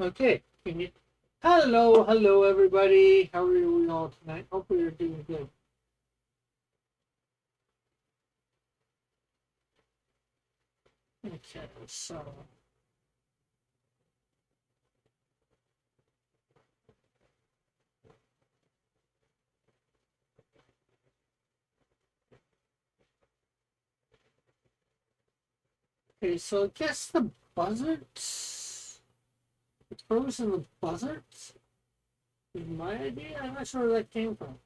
Okay. Can you? Hello, hello, everybody. How are we all tonight? Hopefully, you're doing good. Okay, so guess the buzzards, the crows and the buzzards is my idea. I'm not sure where that came from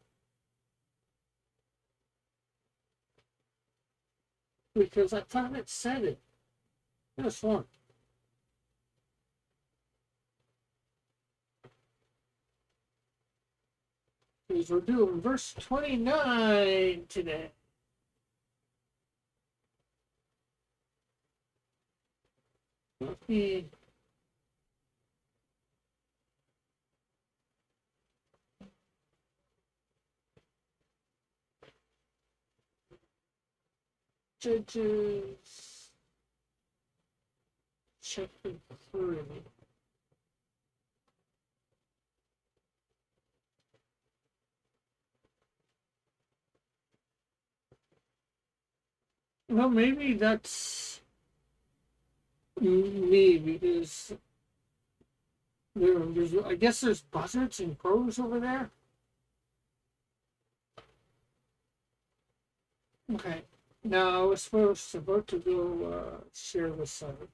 because I thought it said it. This one. Because we're doing verse 29 today. Let me Judges chapter 3. Well, maybe that's me because I guess there's buzzards and crows over there. Okay. Now I was about to go share this out.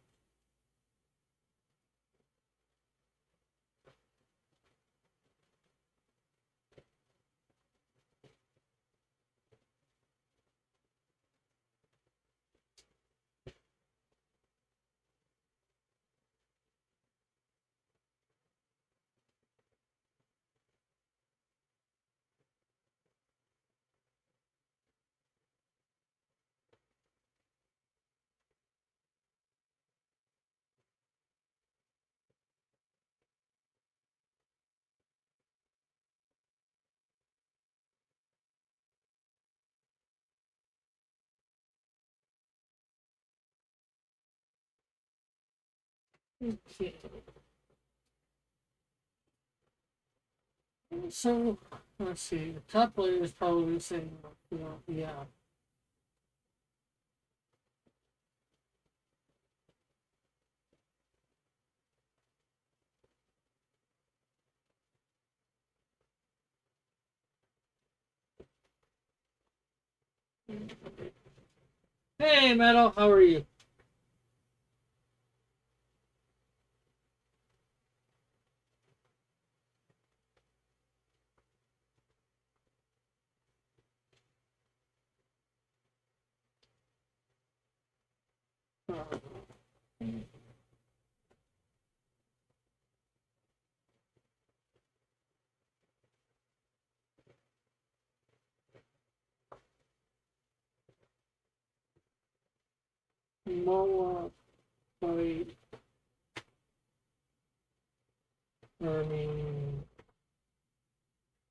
Okay. So let's see. The top layer is probably saying, yeah. Hey, Metal, how are you? Uh, Moa by learning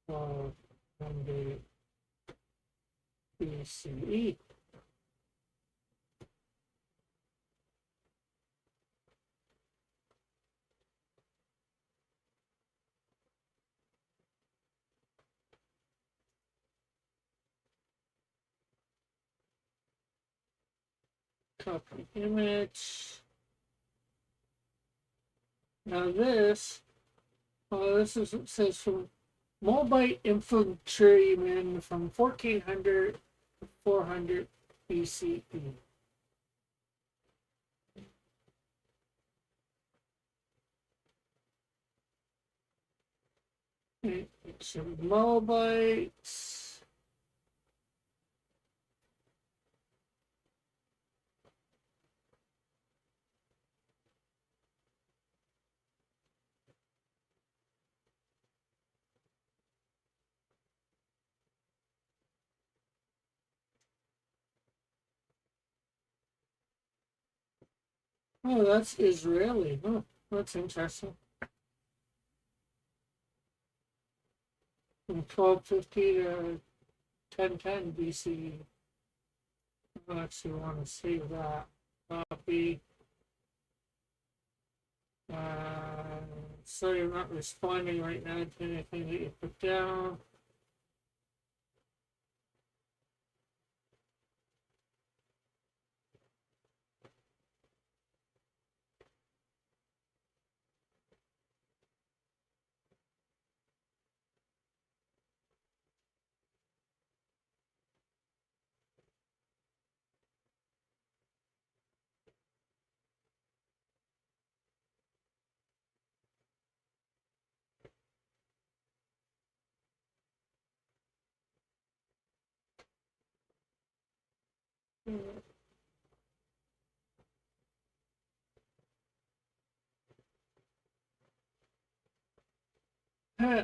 of Monday BCE. Copy image. Now this is it says from Moabite infantrymen from 1400 to 400 BCE. Some Moabites. Oh, that's Israeli. Huh, that's interesting. From 1250 to 1010 BCE. I actually want to save that. Copy. Uh, So you're not responding right now to anything that you put down.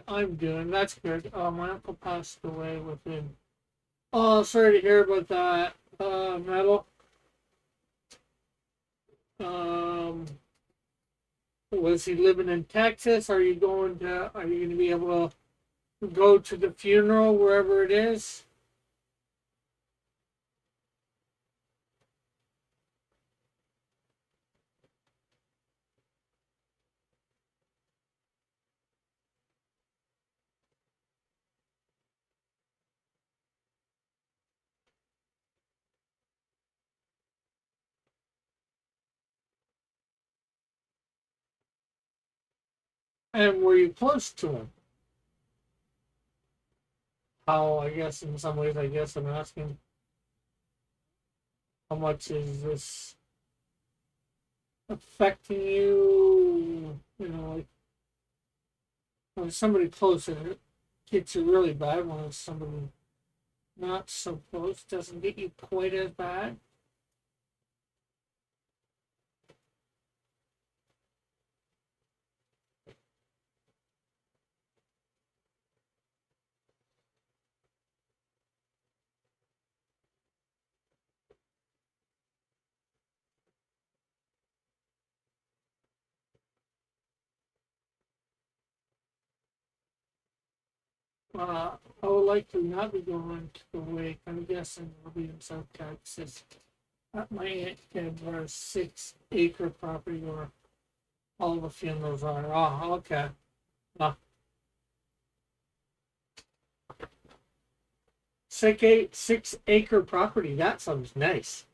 I'm doing. That's good. My uncle passed away within. Oh, sorry to hear about that. Metal. Um, was he living in Texas? Are you going to? Are you going to be able to go to the funeral wherever it is? And were you close to him? How? I guess in some ways, I guess I'm asking, how much is this affecting you? You know, like when somebody close, it gets you really bad. When it's somebody not so close, doesn't get you quite as bad. I will likely not be going to the wake. I'm guessing I'll be in South Texas. My aunt had a 6 acre property where all the funerals are. Oh, okay. Uh, 6 acre property. That sounds nice.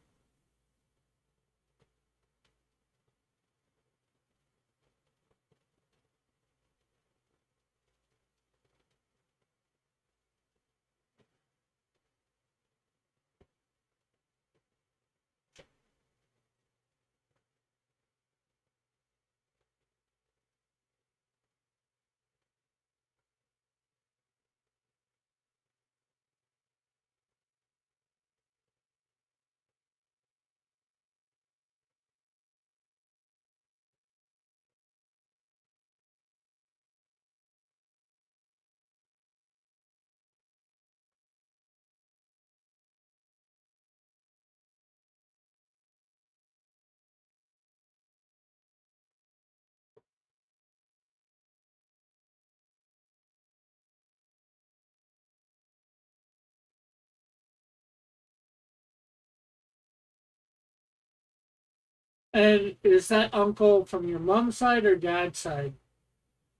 And is that uncle from your mom's side or dad's side?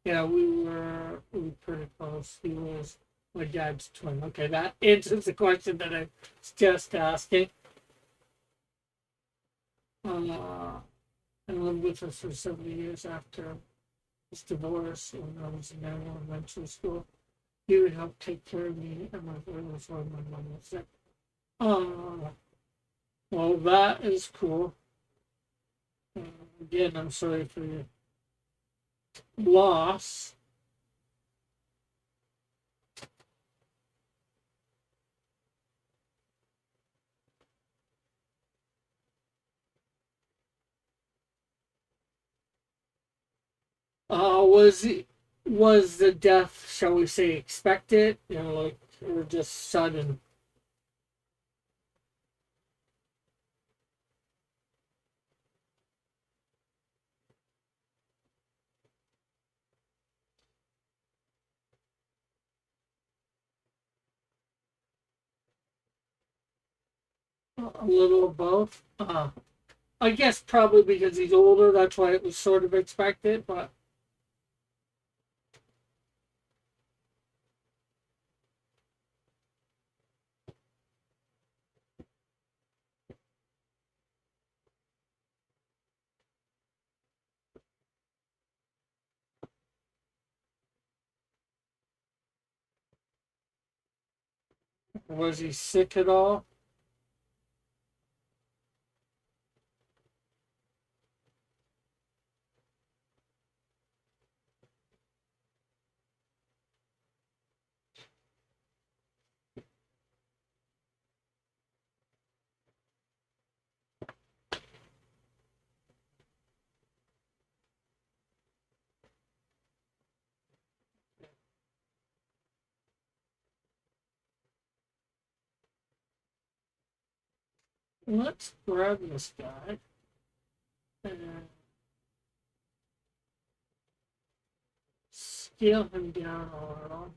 Yeah, we were pretty close. He was my dad's twin. Okay, that answers the question that I was just asking. Uh, and lived with us for 7 years after his divorce when I was in elementary school. He would help take care of me and my brothers when my mom was sick. Uh, well, that is cool. Uh, Again, I'm sorry for your loss. Was the death, shall we say, expected? You know, like or just sudden? A little of both. I guess probably because he's older, that's why it was sort of expected. But Was he sick at all? Let's grab this guy and scale him down a little.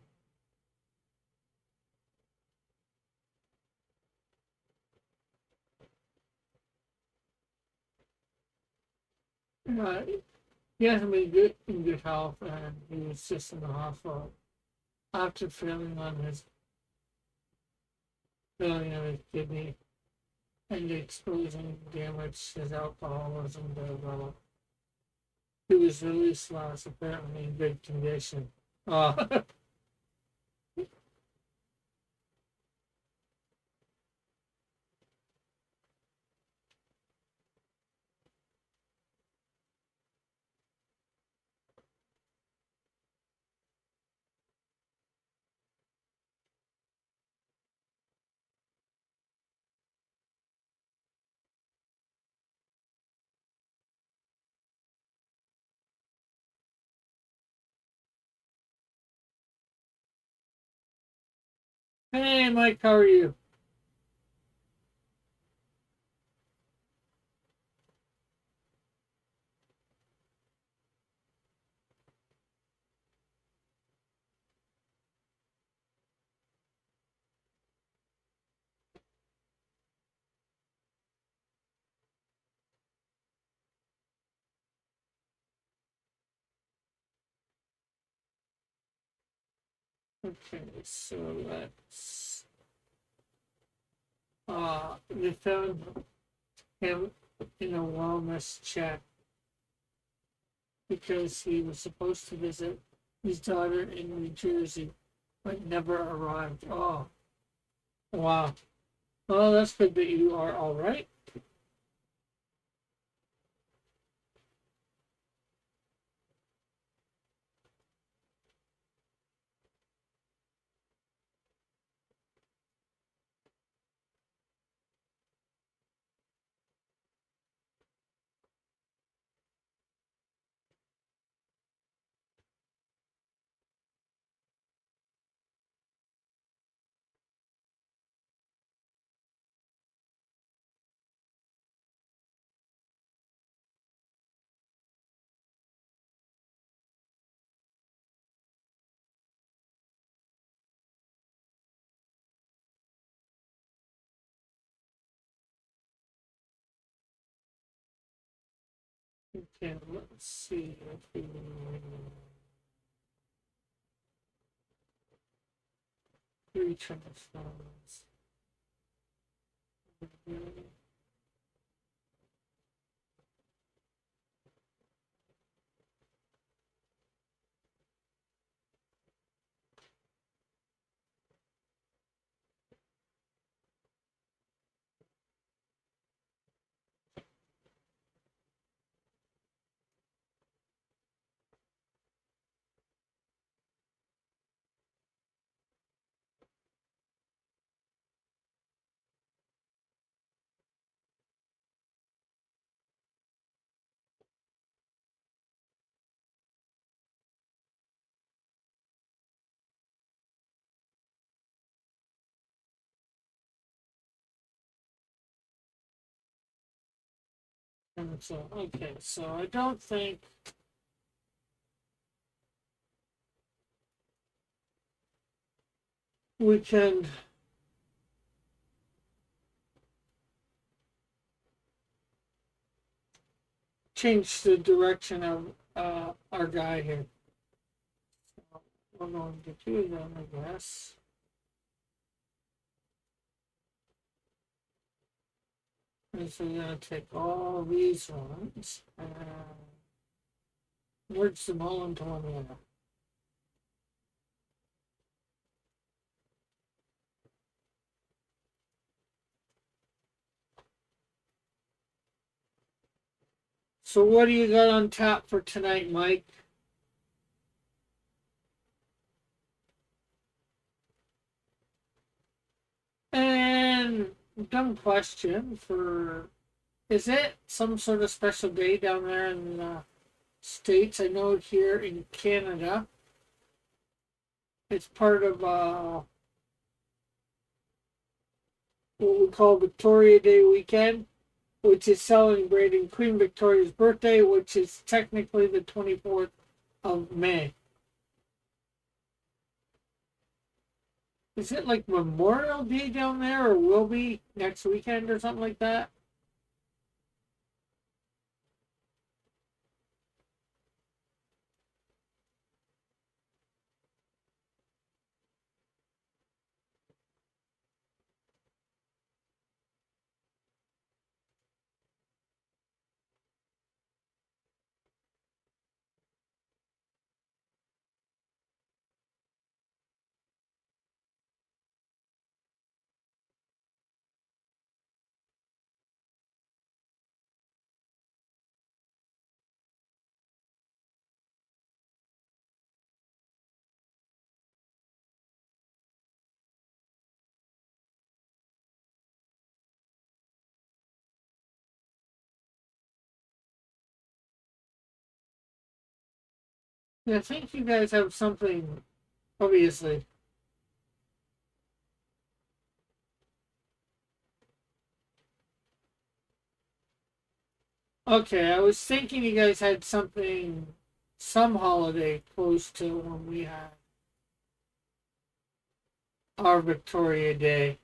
Uh, he hasn't been good in good health, and he was just in the hospital after failing on his kidney and exposing damage his alcoholism developed. He was released last, apparently in good condition. Uh, hey, Mike, how are you? Okay, so let's. They found him in a wellness check because he was supposed to visit his daughter in New Jersey, but never arrived. Oh, wow. Well, that's good that you are all right. Okay, let's see if we three transforms. And so, okay, so I don't think we can change the direction of our guy here. So we're going to do that, I guess. And so we're going to take all these ones and merge them all into one layer. So what do you got on tap for tonight, Mike? And dumb question for, is it some sort of special day down there in the States? I know here in Canada, it's part of what we call Victoria Day weekend, which is celebrating Queen Victoria's birthday, which is technically the 24th of May. Is it like Memorial Day down there, or will be next weekend or something like that? Yeah, I think you guys have something, obviously. Okay, I was thinking you guys had something, some holiday close to when we had our Victoria Day.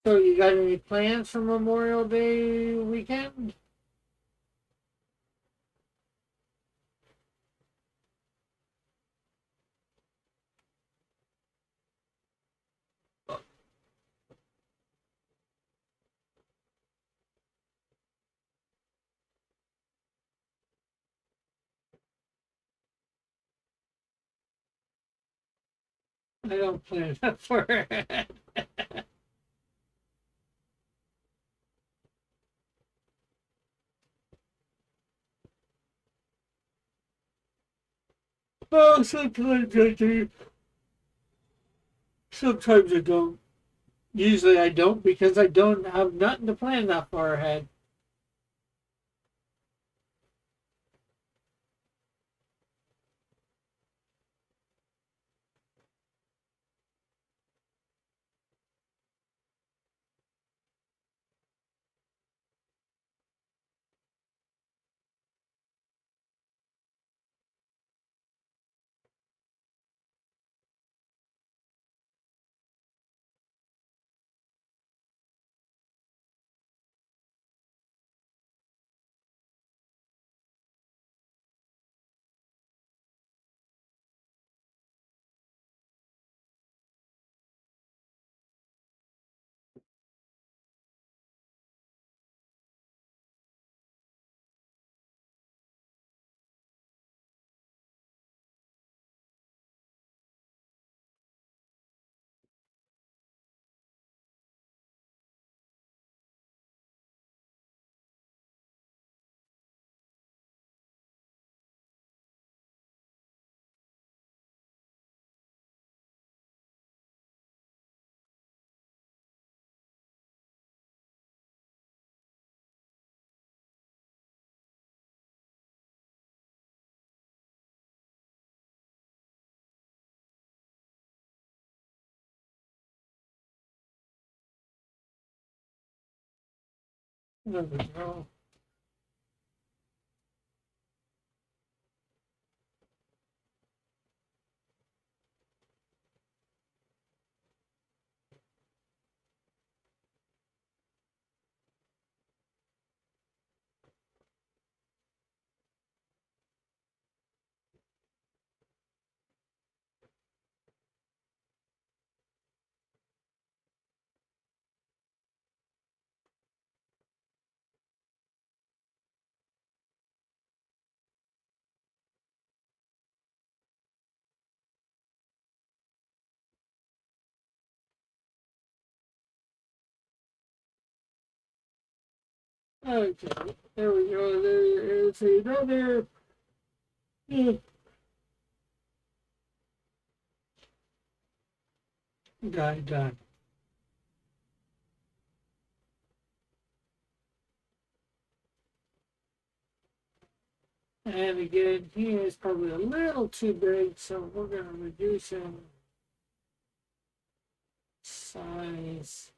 So you got any plans for Memorial Day weekend? I don't plan for it. Oh, sometimes I do. Sometimes I don't. Usually I don't because I don't have nothing to plan that far ahead. There we go. Okay, there we go. There is another guy done. And again, he is probably a little too big, so we're going to reduce him size.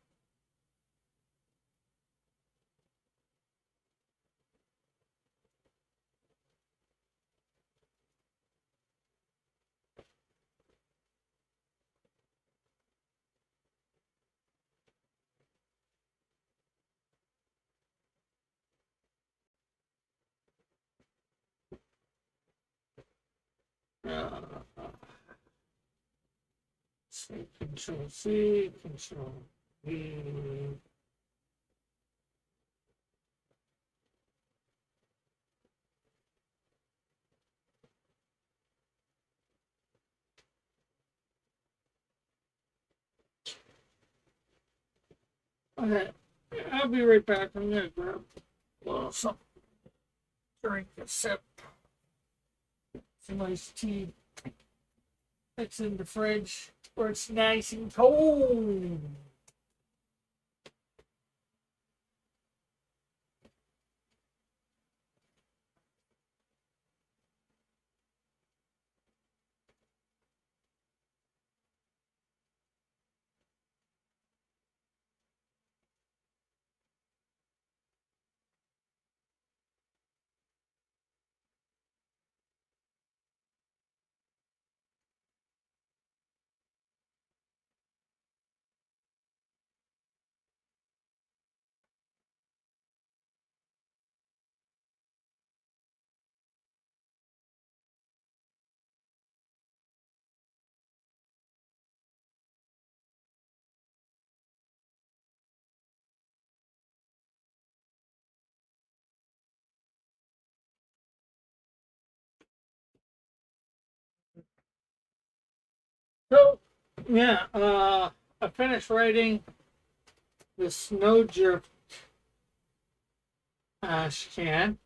Uh, say Control C, Control V. Okay, I'll be right back. I'm going to grab a little something, drink a sip, some iced tea. It's in the fridge where it's nice and cold. So, yeah, I finished writing the Snowdrift ash can.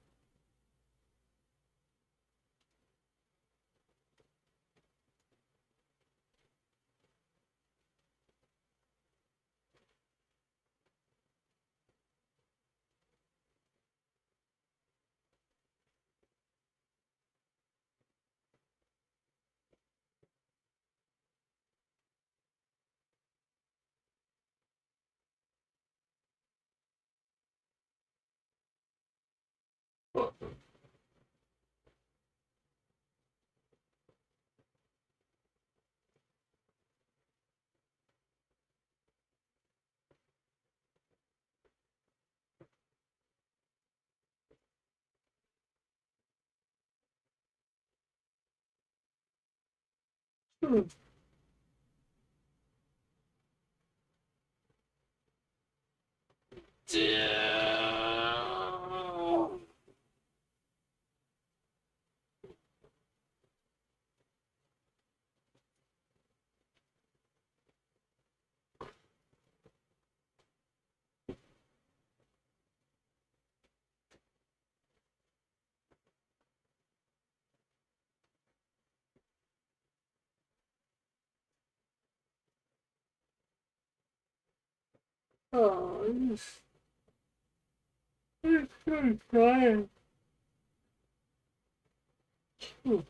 Hmm. Oh, it's so tired. Hmm.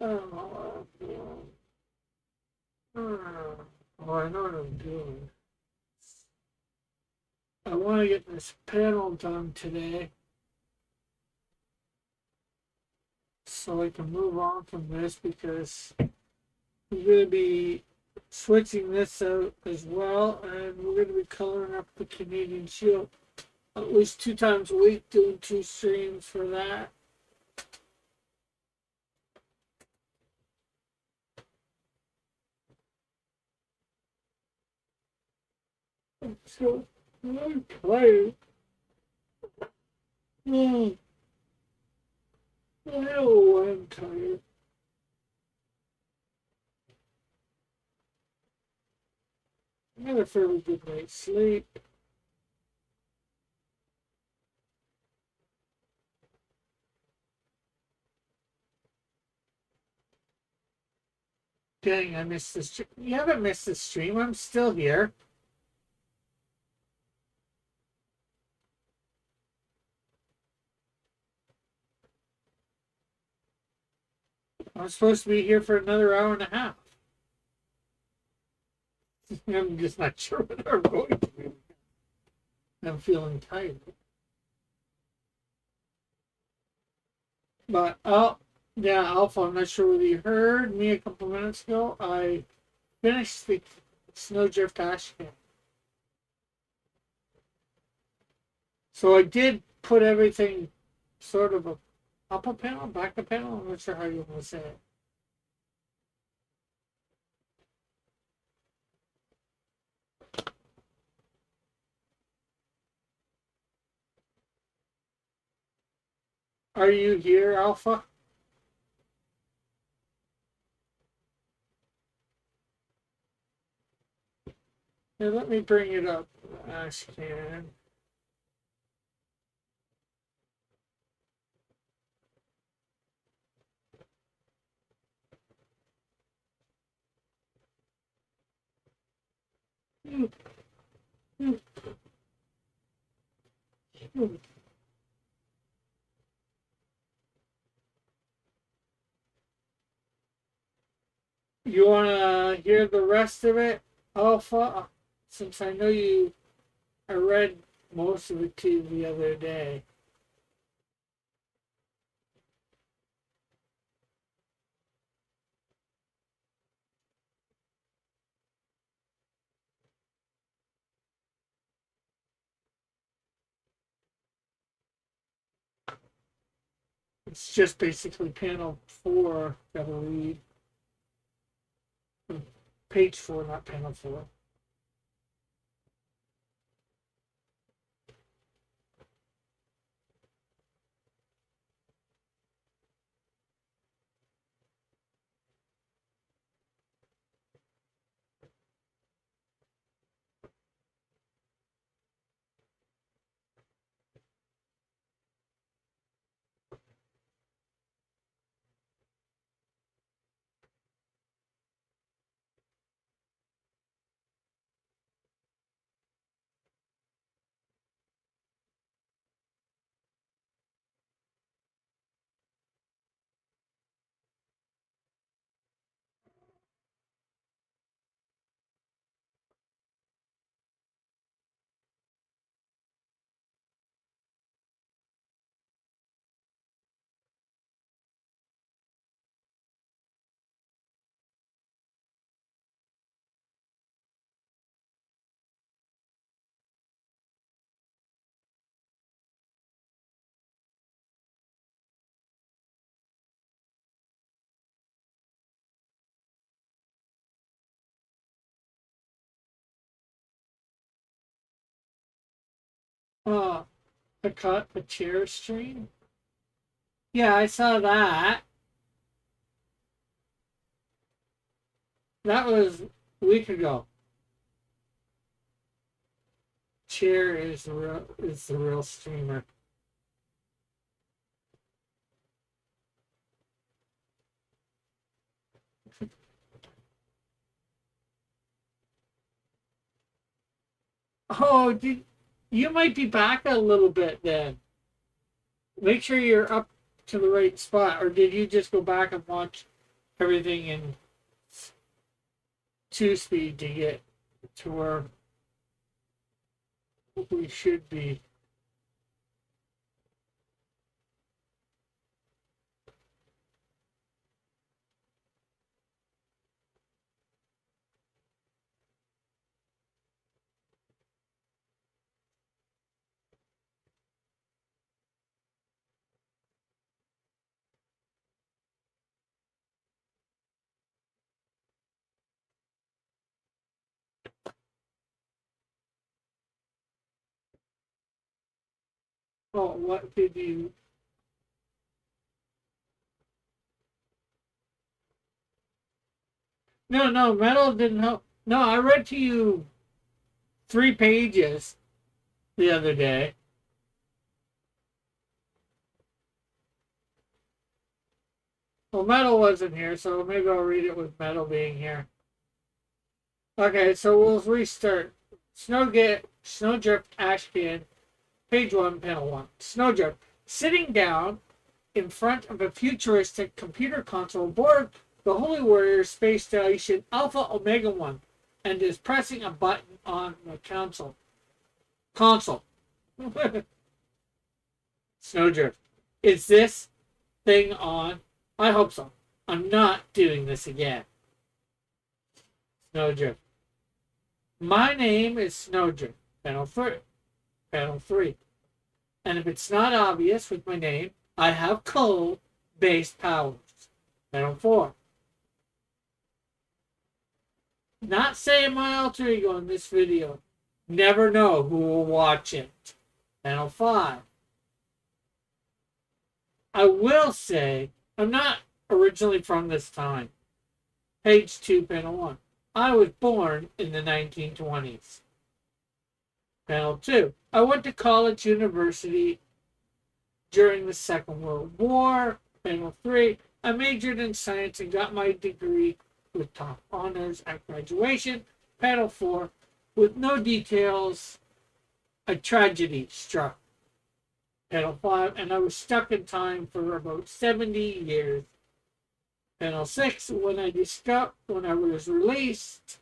don't know what I'm doing. Oh, I know what I'm doing. I want to get this panel done today so I can move on from this because we're going to be switching this out as well, and we're going to be coloring up the Canadian Shield at least 2 times a week, doing 2 streams for that. So I'm tired. I know why I'm tired. I had a fairly good night's sleep. Dang, I missed this stream. You haven't missed the stream. I'm still here. I'm supposed to be here for another hour and a half. I'm just not sure what I'm going to do. I'm feeling tired. But yeah, Alpha, I'm not sure whether you heard me a couple minutes ago. I finished the Snowdrift Ash Can. So I did put everything sort of up a panel, back a panel. I'm not sure how you want to say it. Are you here, Alpha? Yeah, let me bring it up. Ash Can. You want to hear the rest of it, Alpha? Since I know I read most of it to you the other day. It's just basically panel 4 that I'll read. Page 4, not panel 4. I caught a chair stream. Yeah, I saw that. That was a week ago. Chair is the real streamer. Oh, you might be back a little bit then. Make sure you're up to the right spot, or did you just go back and watch everything in 2-speed to get to where we should be. Oh, what did you? No, no, metal didn't help. No, I read to you 3 pages the other day. Well, metal wasn't here, so maybe I'll read it with metal being here. Okay, so we'll restart. Snowdrift Ashcan, page 1, panel 1. Snowdrift, sitting down in front of a futuristic computer console aboard the Holy Warrior Space Station Alpha Omega 1 and is pressing a button on the console. Snowdrift, is this thing on? I hope so. I'm not doing this again. Snowdrift. My name is Snowdrift. Panel 3. And if it's not obvious with my name, I have coal-based powers. Panel 4. Not saying my alter ego in this video. Never know who will watch it. Panel 5. I will say I'm not originally from this time. Page 2, panel 1. I was born in the 1920s. Panel 2. I went to college university during the Second World War. Panel 3. I majored in science and got my degree with top honors at graduation. Panel 4. With no details, a tragedy struck. Panel 5. And I was stuck in time for about 70 years. Panel 6. When I was released,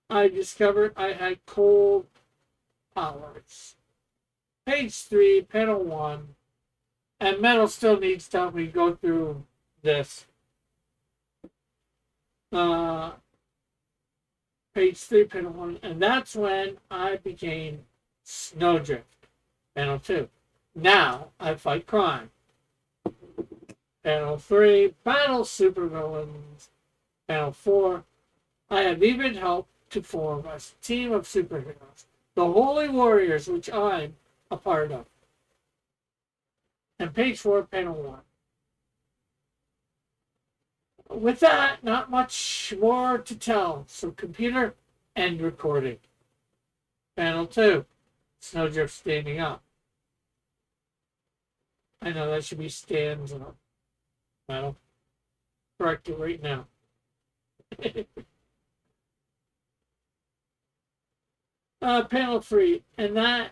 I discovered I had cold powers. Page 3, panel 1. And metal still needs to help me go through this. Page 3, panel 1. And that's when I became Snowdrift. Panel 2. Now I fight crime. Panel 3. Battle supervillains. Panel 4. I have even helped to form a team of superheroes. The Holy Warriors, which I'm a part of. And page 4, panel 1. With that, not much more to tell. So computer, end recording. Panel 2. Snowdrift standing up. I know that should be stands up. Well, correct it right now. Panel 3. And that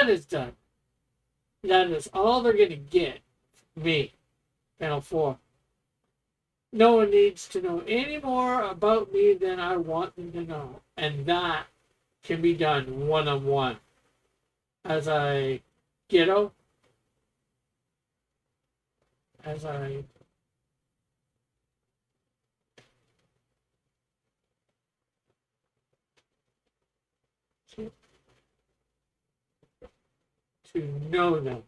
is done. That is all they're going to get. Me. Panel 4. No one needs to know any more about me than I want them to know. And that can be done one-on-one. As I to know them.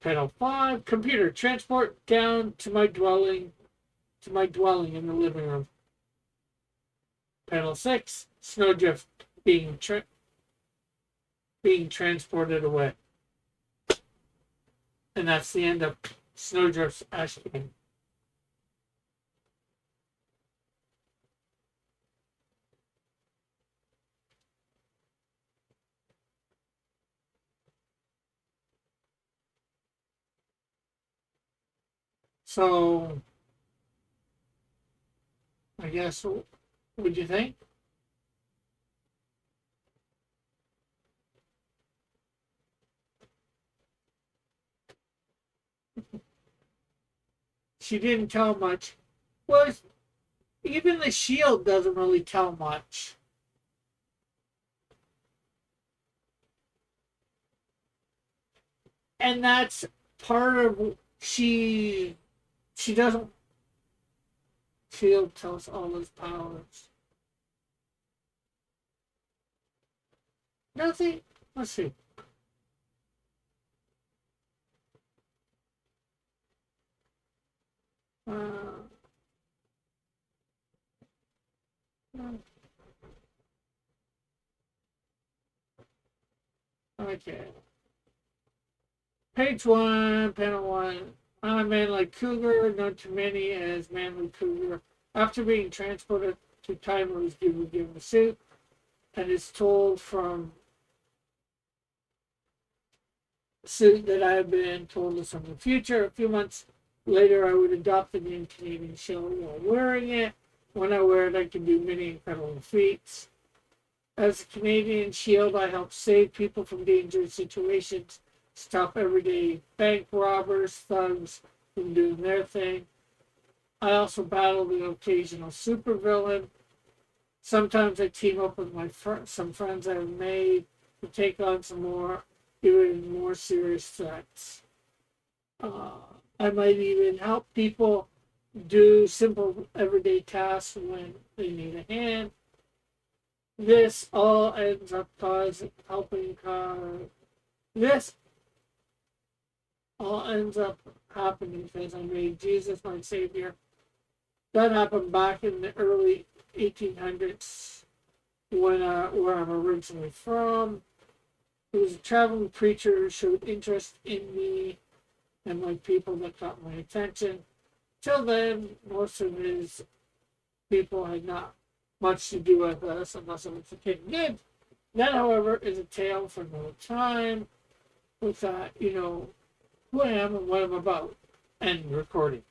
Panel 5, computer, transport down to my dwelling in the living room. Panel 6, Snowdrift being transported away. And that's the end of Snowdrift's Ashcan. So, I guess, what would you think? she didn't tell much. Well, even the shield doesn't really tell much. And that's part of she doesn't shield tells all his powers. Nothing. Let's see. Uh, okay. Page 1, panel 1. I'm Manly Cougar, known to many as Manly Cougar. After being transported to time, was given a suit, and is told from suit that I have been told this from the future. A few months later, I would adopt the name Canadian Shield while wearing it. When I wear it, I can do many incredible feats. As a Canadian Shield, I help save people from dangerous situations, stop everyday bank robbers, thugs from doing their thing. I also battle the occasional supervillain. Sometimes I team up with some friends I've made to take on some more, even more serious threats. I might even help people do simple everyday tasks when they need a hand. This all ends up helping this all ends up happening because I made Jesus my savior. That happened back in the early 1800s when where I'm originally from. He was a traveling preacher who showed interest in me and my people that got my attention. Till then, most of his people had not much to do with us unless it was the kid did. That, however, is a tale for another time. With that, who I am and what I'm about, and recording.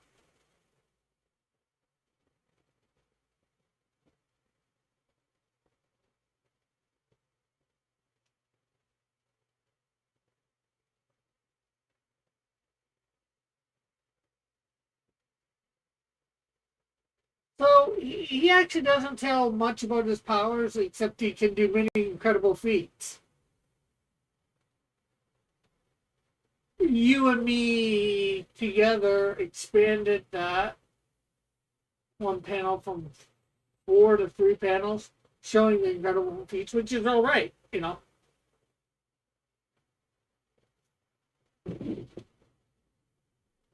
So he actually doesn't tell much about his powers, except he can do many incredible feats. You and me together expanded that one panel from 4 to 3 panels, showing the incredible feats, which is all right. Maybe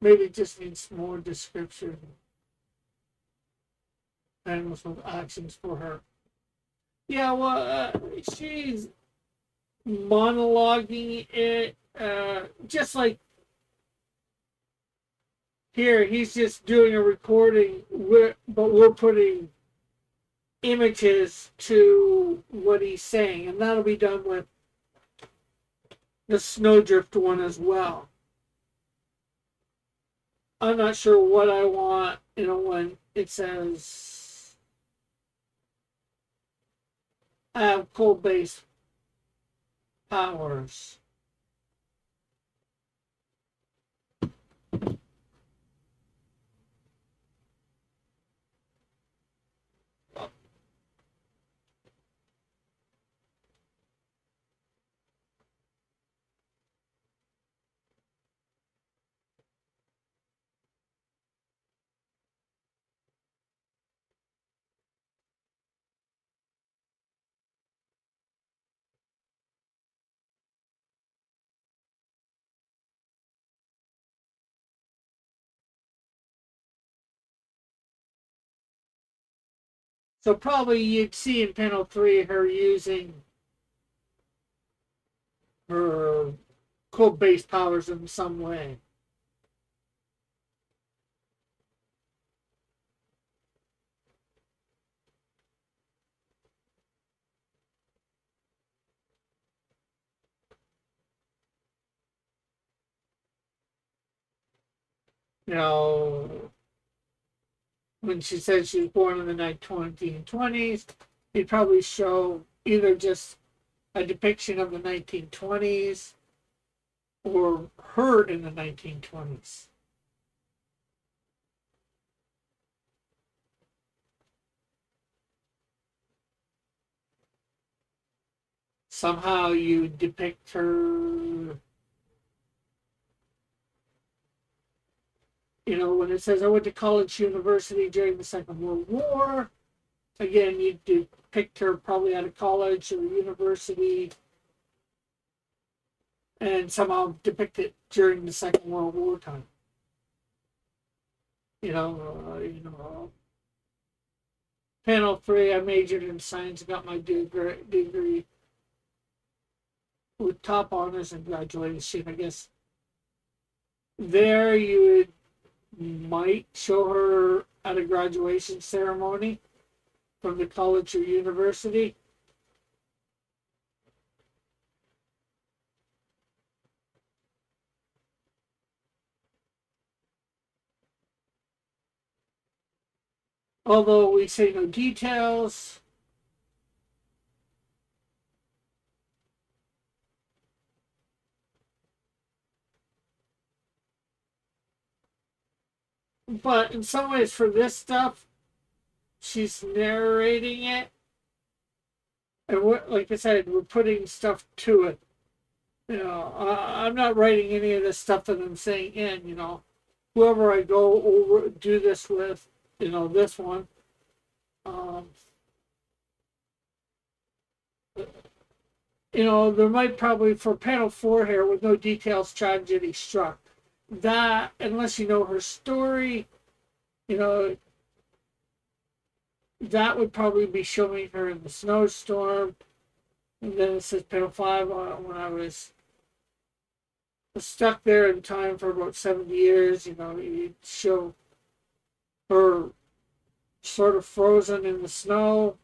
it just needs more description and some actions for her. Yeah, well, she's monologuing it, just like here, he's just doing a recording, but we're putting images to what he's saying, and that'll be done with the Snowdrift one as well. I'm not sure what I want, when it says I have cold-based powers. So probably you'd see in panel 3 her using her cold-based powers in some way. You know, when she said she was born in the 1920s, he'd probably show either just a depiction of the 1920s or her in the 1920s. somehow you depict her, when it says I went to college university during the Second World War, again, you depict her probably out of college or university and somehow depict it during the Second World War time. Panel 3, I majored in science, got my degree with top honors and graduation. I guess there you might show her at a graduation ceremony from the college or university. Although we say no details. But in some ways, for this stuff, she's narrating it. And like I said, we're putting stuff to it. I'm not writing any of this stuff that I'm saying in, whoever I go over, do this with, this one. There might probably, for panel 4 here, with no details, tragedy struck. That, unless you know her story, that would probably be showing her in the snowstorm. And then it says panel 5, when I was stuck there in time for about 70 years, you'd show her sort of frozen in the snow.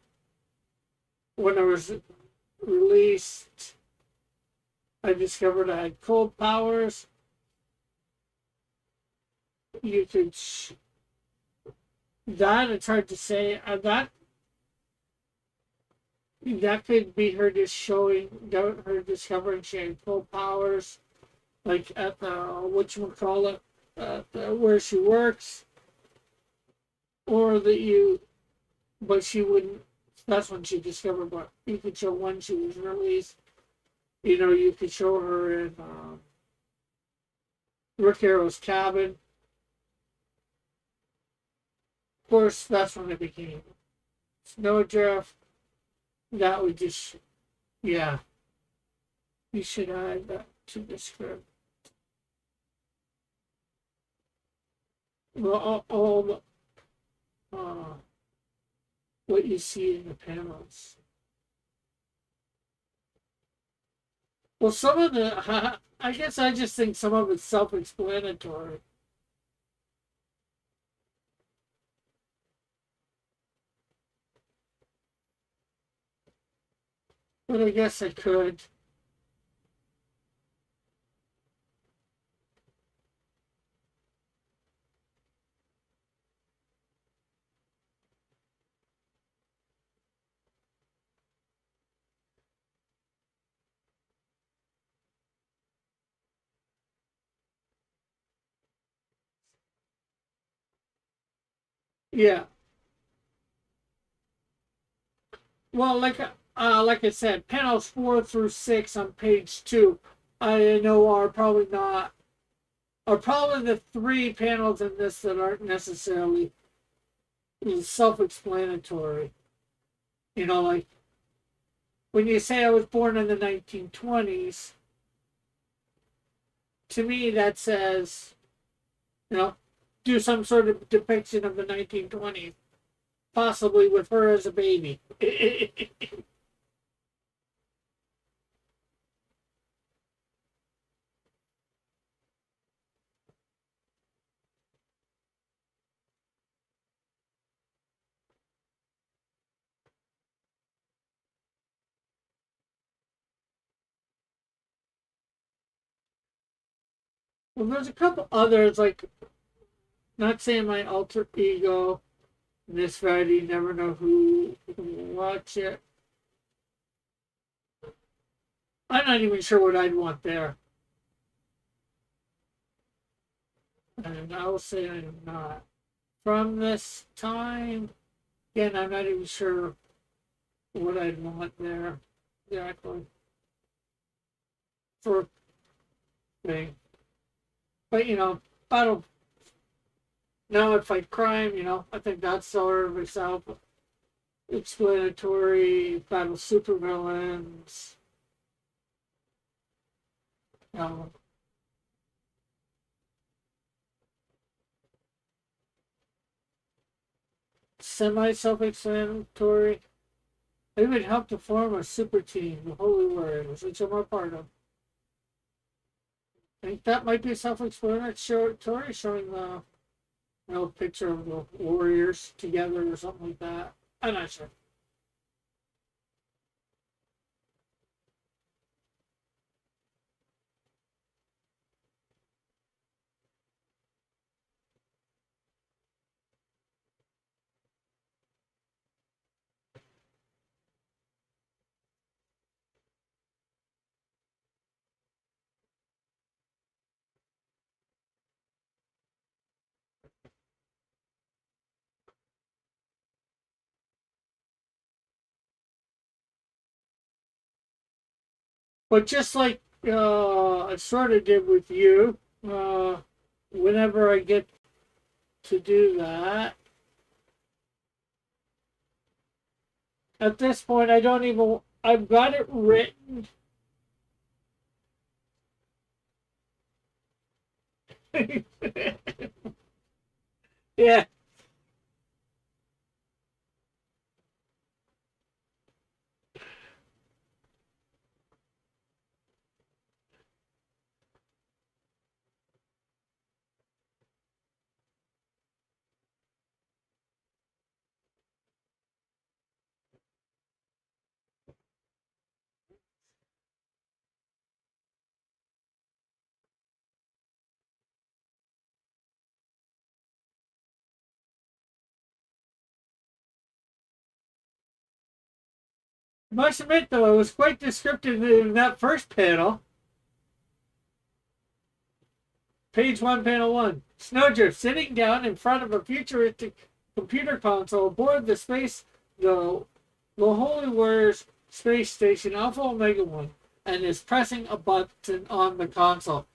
When I was released, I discovered I had cold powers. You could that it's hard to say. That could be her just showing her discovering she had cold powers, like at the whatchamacallit, where she works, or but she wouldn't. That's when she discovered. But you could show when she was released. You could show her in Rick Arrow's cabin. Of course, that's when it became Snowdrift. That would just, yeah. You should add that to the script. Well, all the, what you see in the panels. Well, some of the, I guess I just think some of it's self-explanatory. But I guess I could. Yeah. Well, like I said, panels 4 through 6 on page 2, I know are probably the 3 panels in this that aren't necessarily self-explanatory. Like when you say I was born in the 1920s, to me that says, do some sort of depiction of the 1920s, possibly with her as a baby. Well, there's a couple others, like, not saying my alter ego, this Friday, never know who will watch it. I'm not even sure what I'd want there. And I will say I am not. From this time, again, I'm not even sure what I'd want there exactly. for thing. But battle now I fight crime. I think that's sort of self-explanatory. Battle supervillains. You know, semi-self-explanatory. It would help to form a super team, the Holy Warriors, which I'm a part of. I think that might be self-explanatory, showing the picture of the warriors together or something like that. I'm not sure. But just like I sort of did with you, whenever I get to do that, at this point, I don't even. I've got it written. Yeah. I must admit, though, it was quite descriptive in that first panel. Page 1, panel 1. Snowdrift sitting down in front of a futuristic computer console aboard the Holy Warriors space station Alpha Omega 1 and is pressing a button on the console.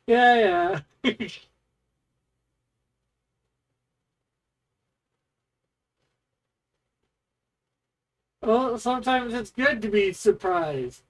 Yeah, yeah. Well, sometimes it's good to be surprised.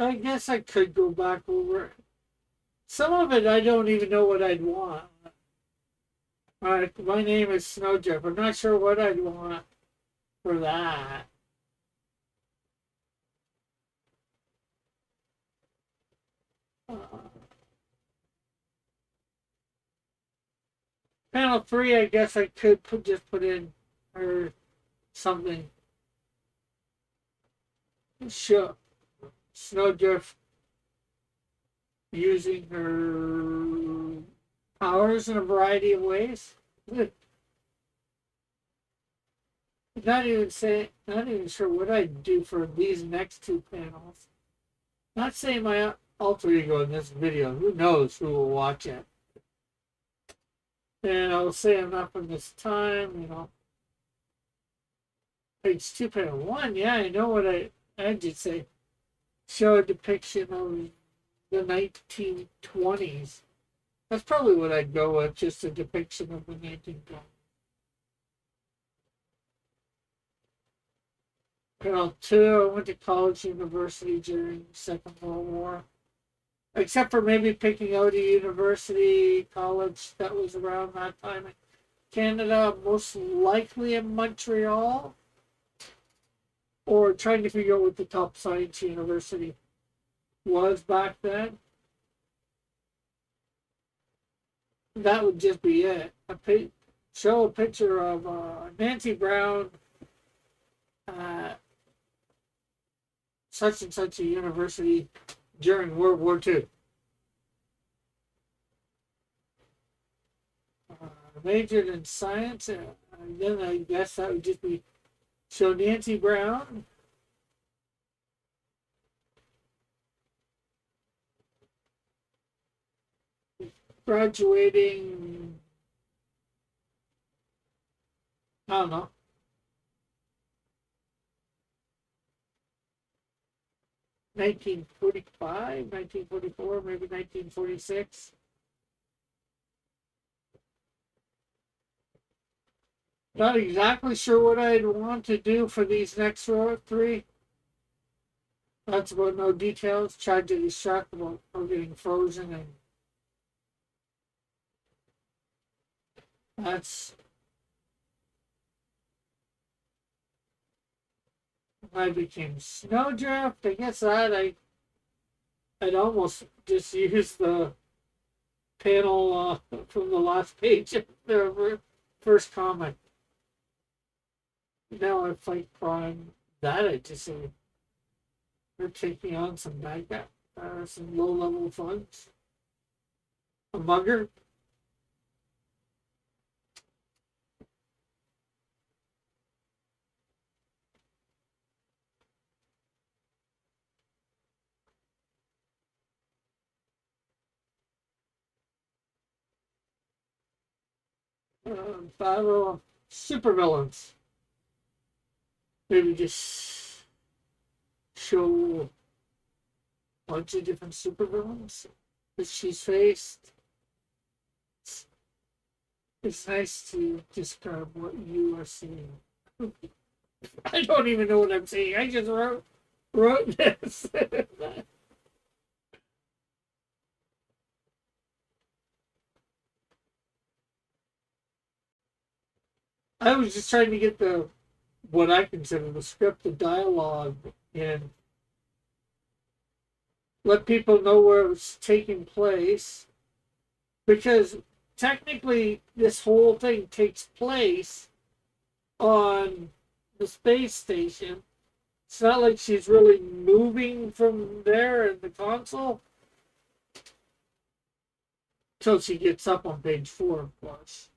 I guess I could go back over. Some of it I don't even know what I'd want. My name is Snowdrift. I'm not sure what I'd want for that. Panel 3, I guess I could just put in or something. Sure. Snowdrift using her powers in a variety of ways. Not even sure what I'd do for these next two panels. Not saying my alter ego in this video. Who knows who will watch it? And I'll say enough in this time, Page 2, panel 1. Yeah, I know what I did say. Show a depiction of the 1920s. That's probably what I'd go with, just a depiction of the 1920s. Panel 2, I went to college university during the Second World War. Except for maybe picking out a university, college that was around that time in Canada, most likely in Montreal. Or trying to figure out what the top science university was back then. That would just be it. Show a picture of Nancy Brown at such and such a university during World War II. Majored in science, and then I guess that would just be show Nancy Brown graduating, I don't know, 1945, 1944, maybe 1946. Not exactly sure what I'd want to do for these next three. That's about no details. Tragedy shock about getting frozen, and that's I became Snowdrift. I guess I'd almost just use the panel from the last page of the first comic. Now I fight crime. That I just say they're taking on some bad guy, some low level thugs. A mugger. Battle of supervillains. Maybe just show a bunch of different supervillains that she's faced. It's nice to describe what you are seeing. I don't even know what I'm saying. I just wrote this. I was just trying to get the what I consider the script, the dialogue, and let people know where it's taking place. Because technically, this whole thing takes place on the space station. It's not like she's really moving from there in the console till she gets up on page 4, of course.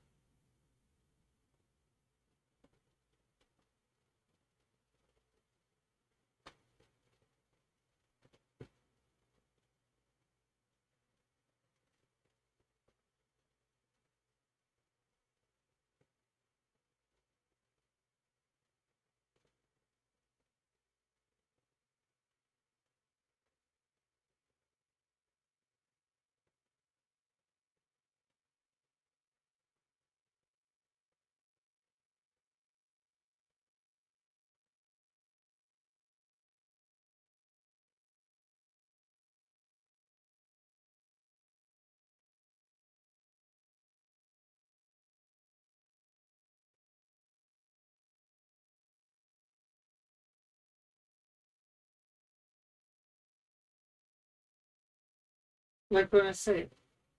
Like when I say,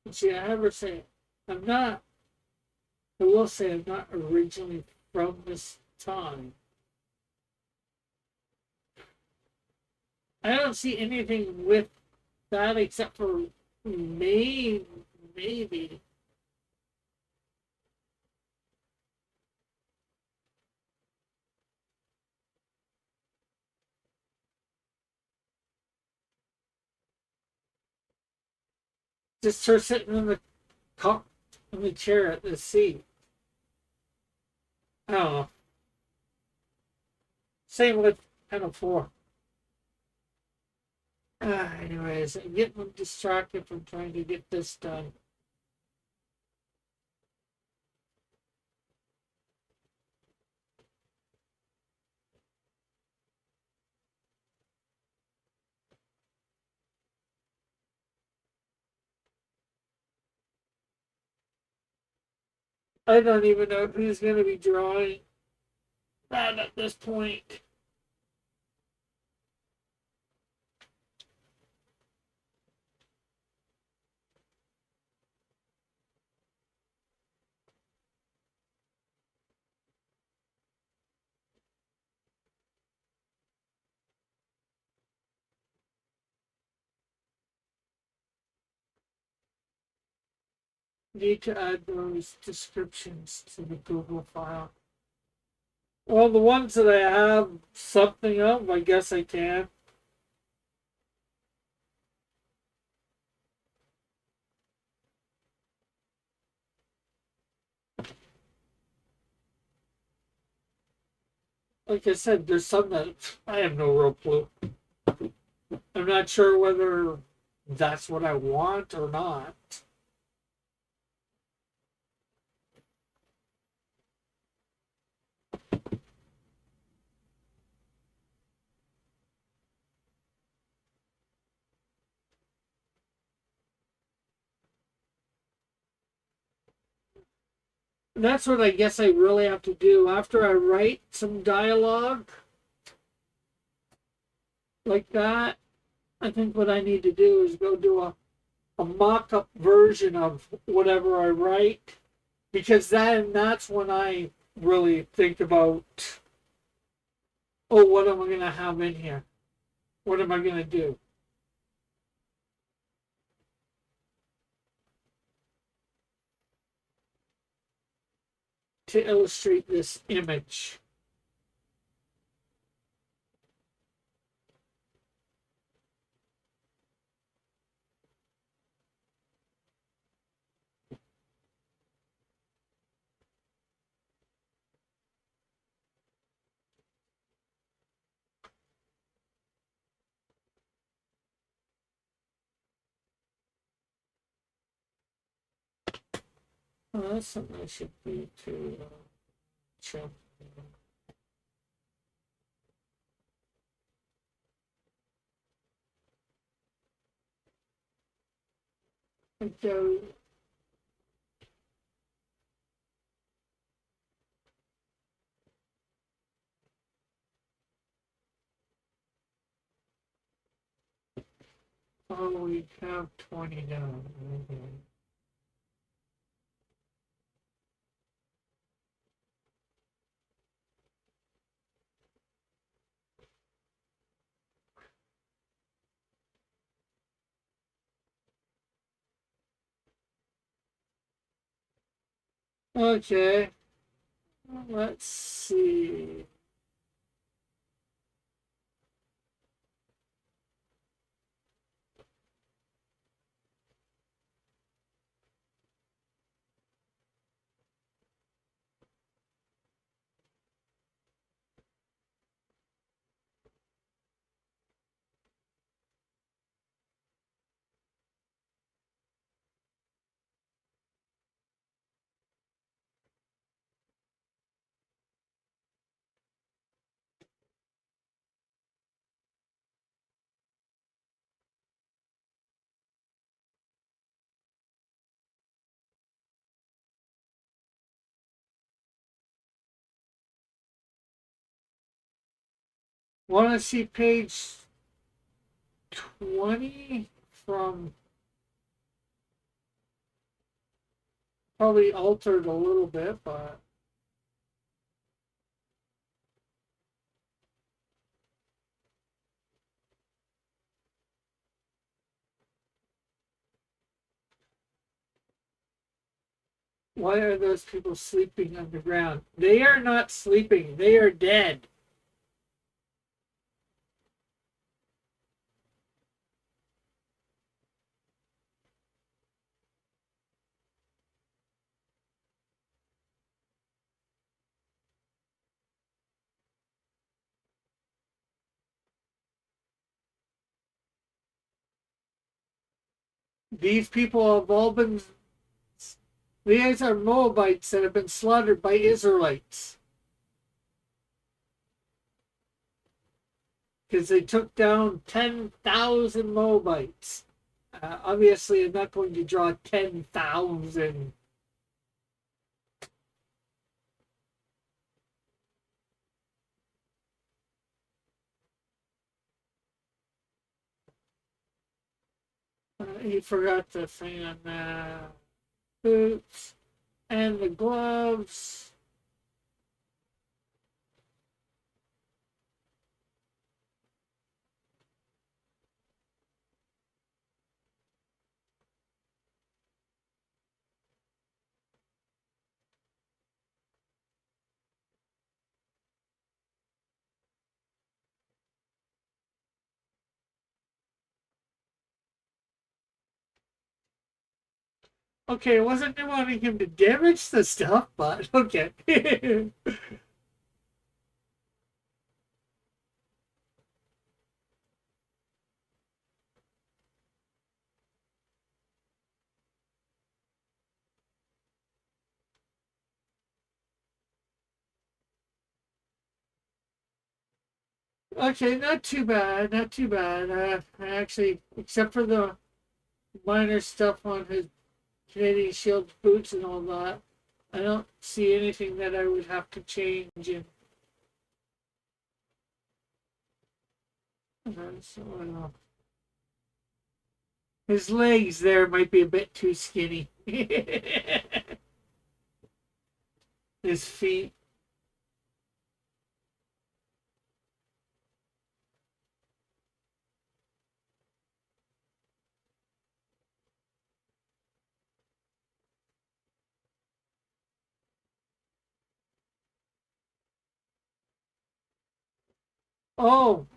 see, I ever say, I'm not I will say I'm not originally from this time. I don't see anything with that except for maybe. Just her sitting in the chair at the seat. I don't know. Same with Panel 4. Anyways, I'm getting distracted from trying to get this done. I don't even know who's going to be drawing that at this point. Need to add those descriptions to the Google file. Well, the ones that I have something of, I guess I can. Like I said, there's some that I have no real clue. I'm not sure whether that's what I want or not. And that's what I guess I really have to do after I write some dialogue like that. I think what I need to do is go do a mock-up version of whatever I write, because that's when I really think about, oh, what am I going to have in here? What am I going to do to illustrate this image? Well, that's something I should do to check. So, oh, we have 20 down. Okay, let's see. Want to see page 20 from probably altered a little bit, but why are those people sleeping underground? They are not sleeping. They are dead. These people have all been. These are Moabites that have been slaughtered by Israelites because they took down 10,000 Moabites. Obviously, I'm not going to draw 10,000. He forgot the thing on the boots and the gloves. Okay, I wasn't wanting him to damage the stuff, but okay. Okay, not too bad, not too bad. Actually, except for the minor stuff on his Canadian Shield boots and all that, I don't see anything that I would have to change. And so I don't know. His legs there might be a bit too skinny. His feet. Oh,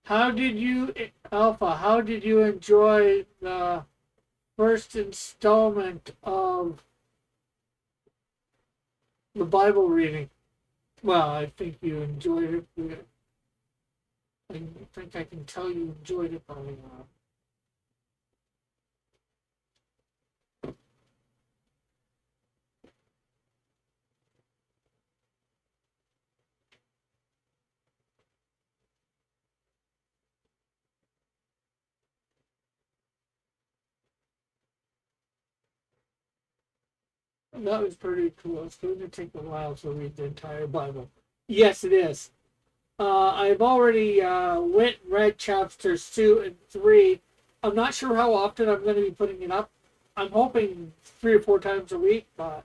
how did you, Alpha? How did you enjoy the first installment of the Bible reading? Well, I think you enjoyed it. I think I can tell you enjoyed it by now. That was pretty cool. It's going to take a while to read the entire Bible. Yes, it is. I've already went and read chapters 2 and 3. I'm not sure how often I'm going to be putting it up. I'm hoping 3 or 4 times a week, but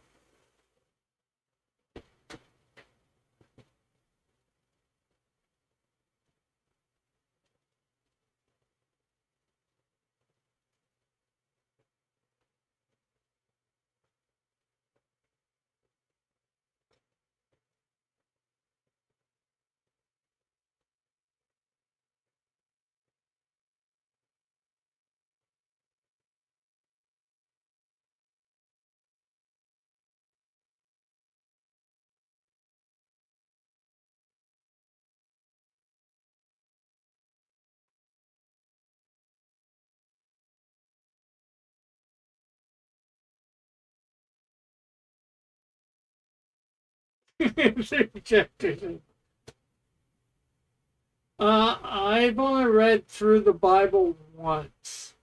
rejected. I've only read through the Bible once,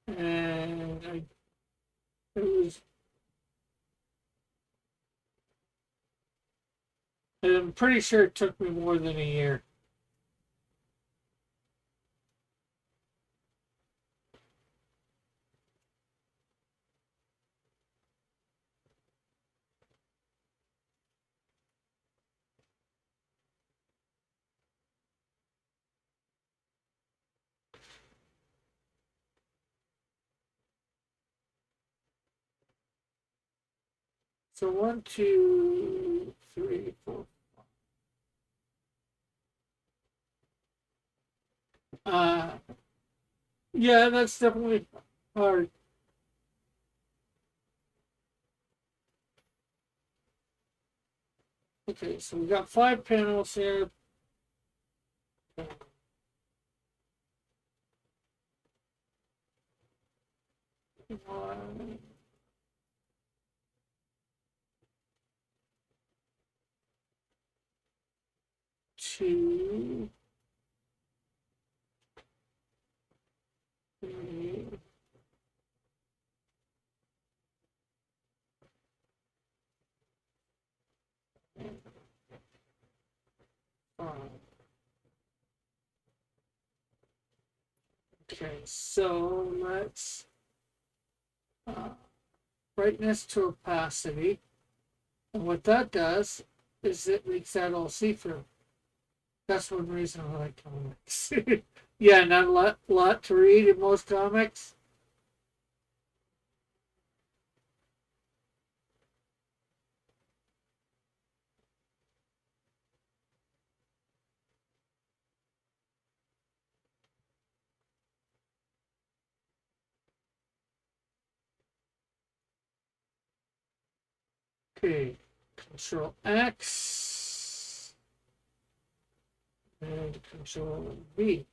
and it was. I'm pretty sure it took me more than a year. So 1, 2, 3, 4. Yeah, that's definitely hard. Okay, so we got 5 panels here. 1, 2, 3, 5. Okay, so let's brightness to opacity. And what that does is it makes that all see-through. That's one reason I like comics. Yeah, not a lot to read in most comics. Okay, Control X and Control V.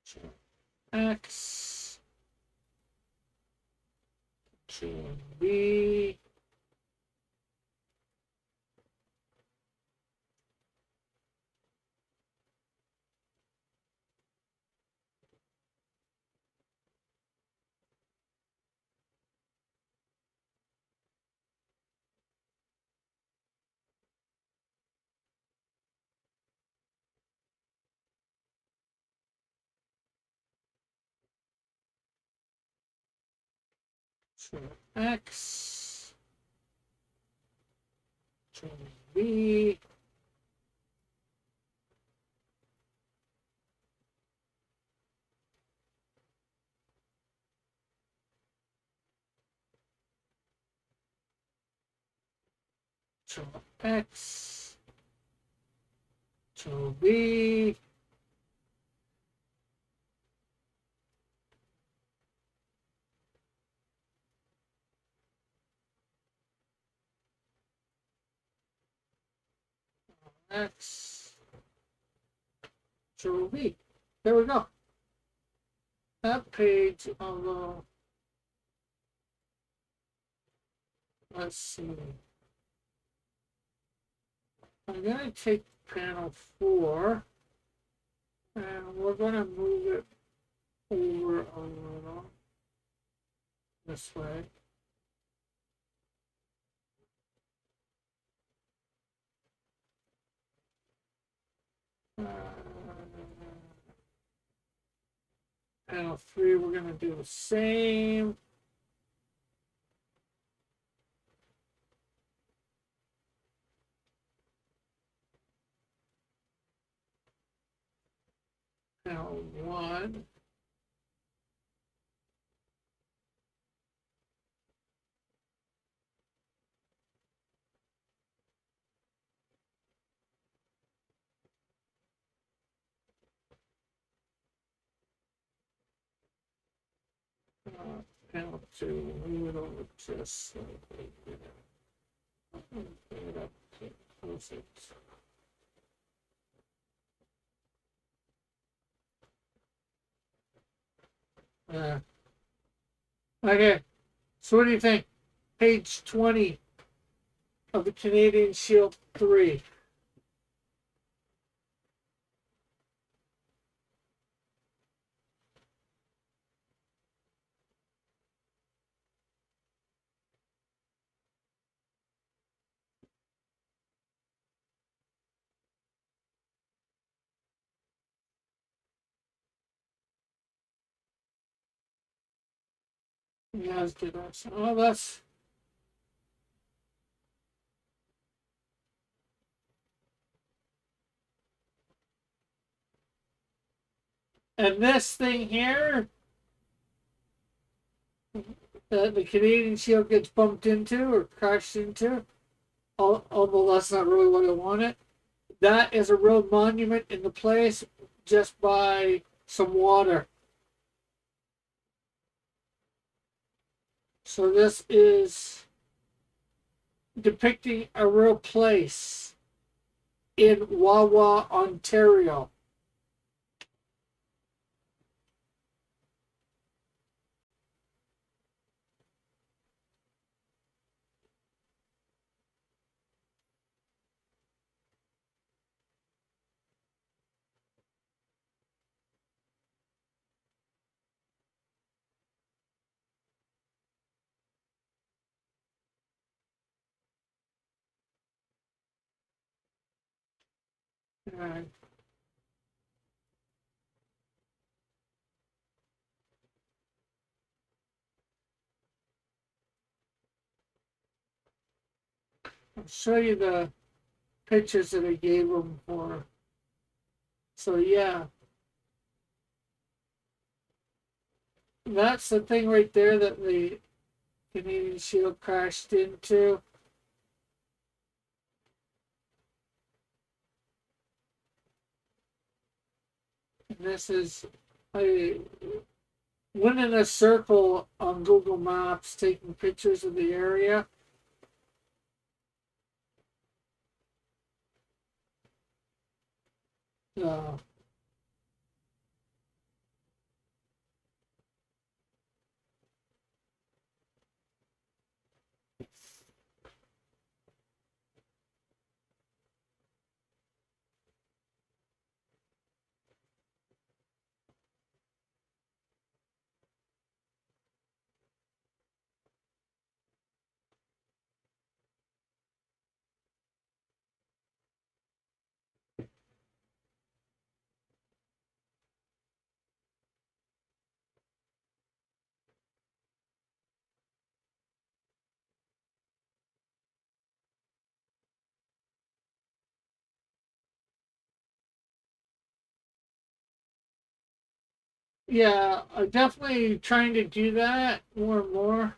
Control X, Control V. Control X, Control V. Control X, Control V. X, Control V. There we go. That page, although, let's see. I'm going to take panel 4 and we're going to move it over a little this way. Uh, panel 3, we're going to do the same. Panel 1. Panel 2, move it over just slightly. Bring it up to close it. Okay, so what do you think? Page 20 of the Canadian Shield 3. Yeah, let's do that. So, oh, that's and this thing here that the Canadian Shield gets bumped into or crashed into, although that's not really what I wanted. That is a real monument in the place just by some water. So this is depicting a real place in Wawa, Ontario. And I'll show you the pictures that I gave them for. So yeah, that's the thing right there that the Canadian Shield crashed into. And this is I went in a circle on Google Maps taking pictures of the area. Uh, yeah, I'm definitely trying to do that more and more.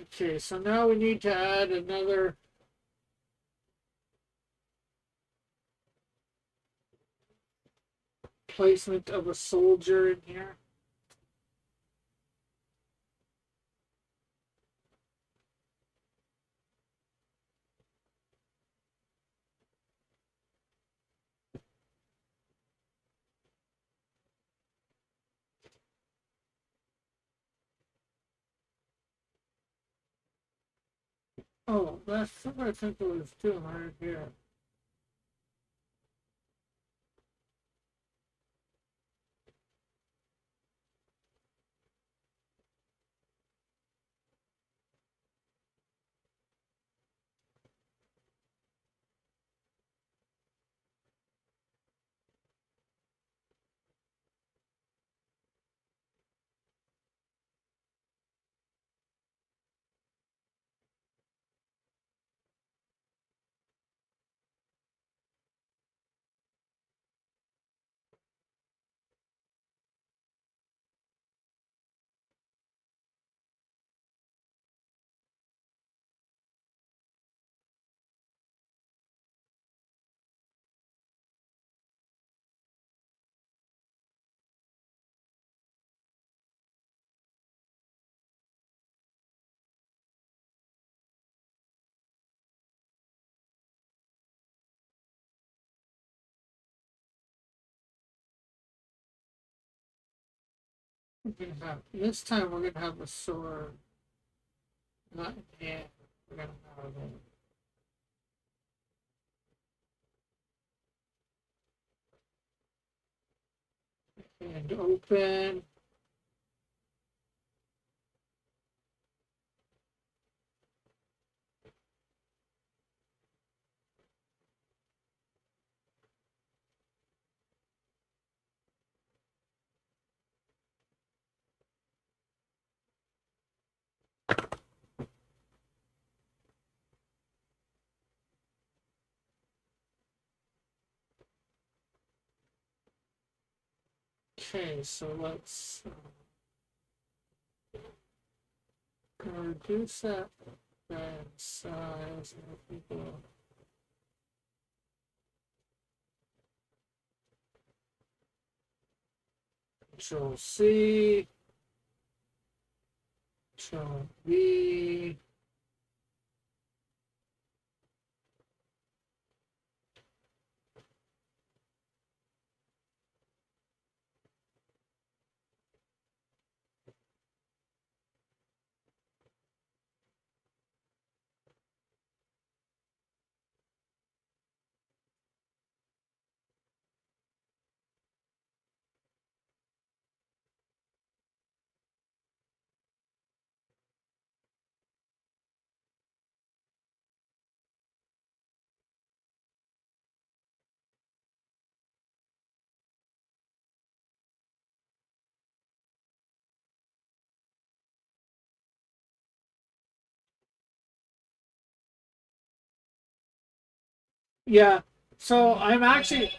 Okay, so now we need to add another placement of a soldier in here. Oh, that's what I think it was doing right here. This time we're gonna have a sword, not in hand. We're gonna have a hand open. Okay, so let's reduce that size. Control C, Control V. Yeah. So I'm actually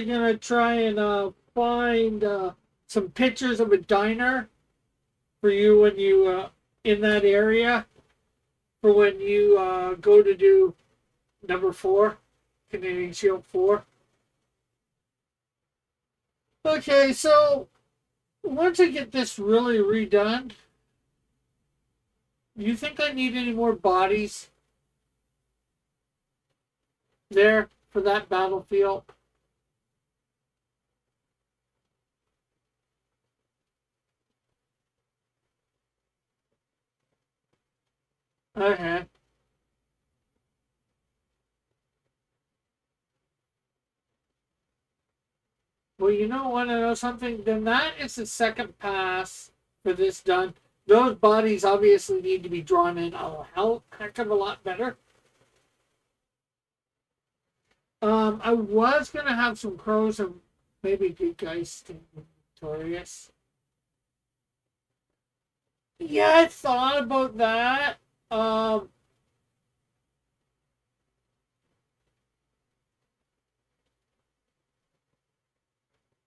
gonna try and find some pictures of a diner for you when you in that area for when you go to do number 4, Canadian Shield 4. Okay, so once I get this really redone, do you think I need any more bodies there for that battlefield? Okay. Well, you know, want to know something? Then that is the second pass for this done. Those bodies obviously need to be drawn in a heck of a lot better. I was gonna have some crows and maybe good guys victorious. Yeah, I thought about that. Um,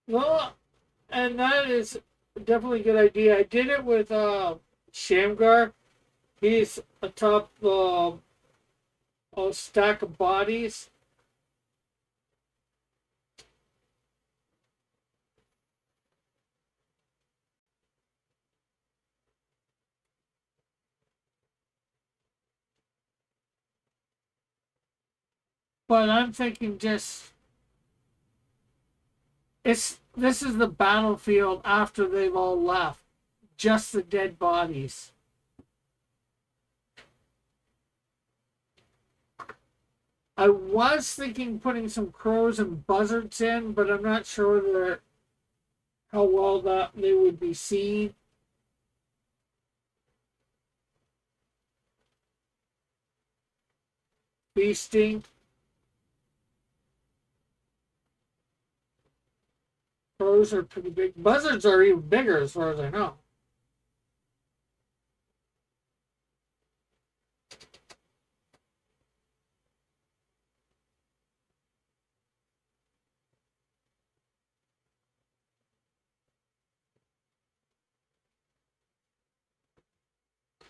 well, and that is definitely a good idea. I did it with Shamgar. He's atop a stack of bodies. But I'm thinking just it's this is the battlefield after they've all left. Just the dead bodies. I was thinking putting some crows and buzzards in, but I'm not sure how well that they would be seen. Feasting. Crows are pretty big. Buzzards are even bigger as far as I know.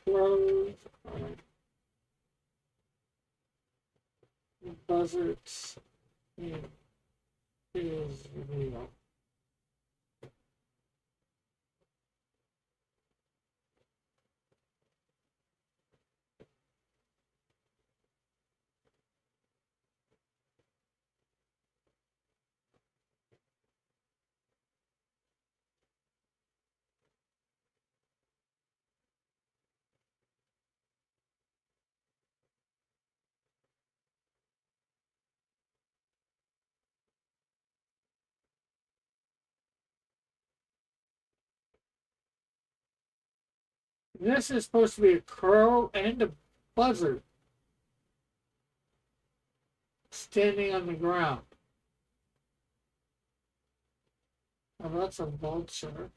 Crows, buzzards in Israel. This is supposed to be a crow and a buzzard standing on the ground. Oh, that's a vulture.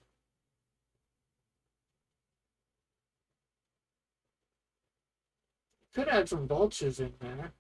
could add some vultures in there.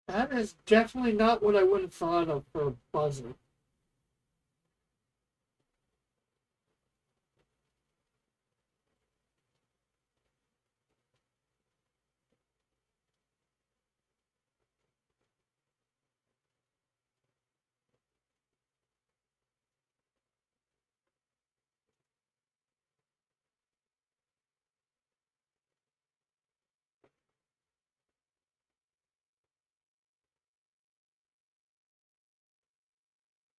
That is definitely not what I would have thought of for a buzzard.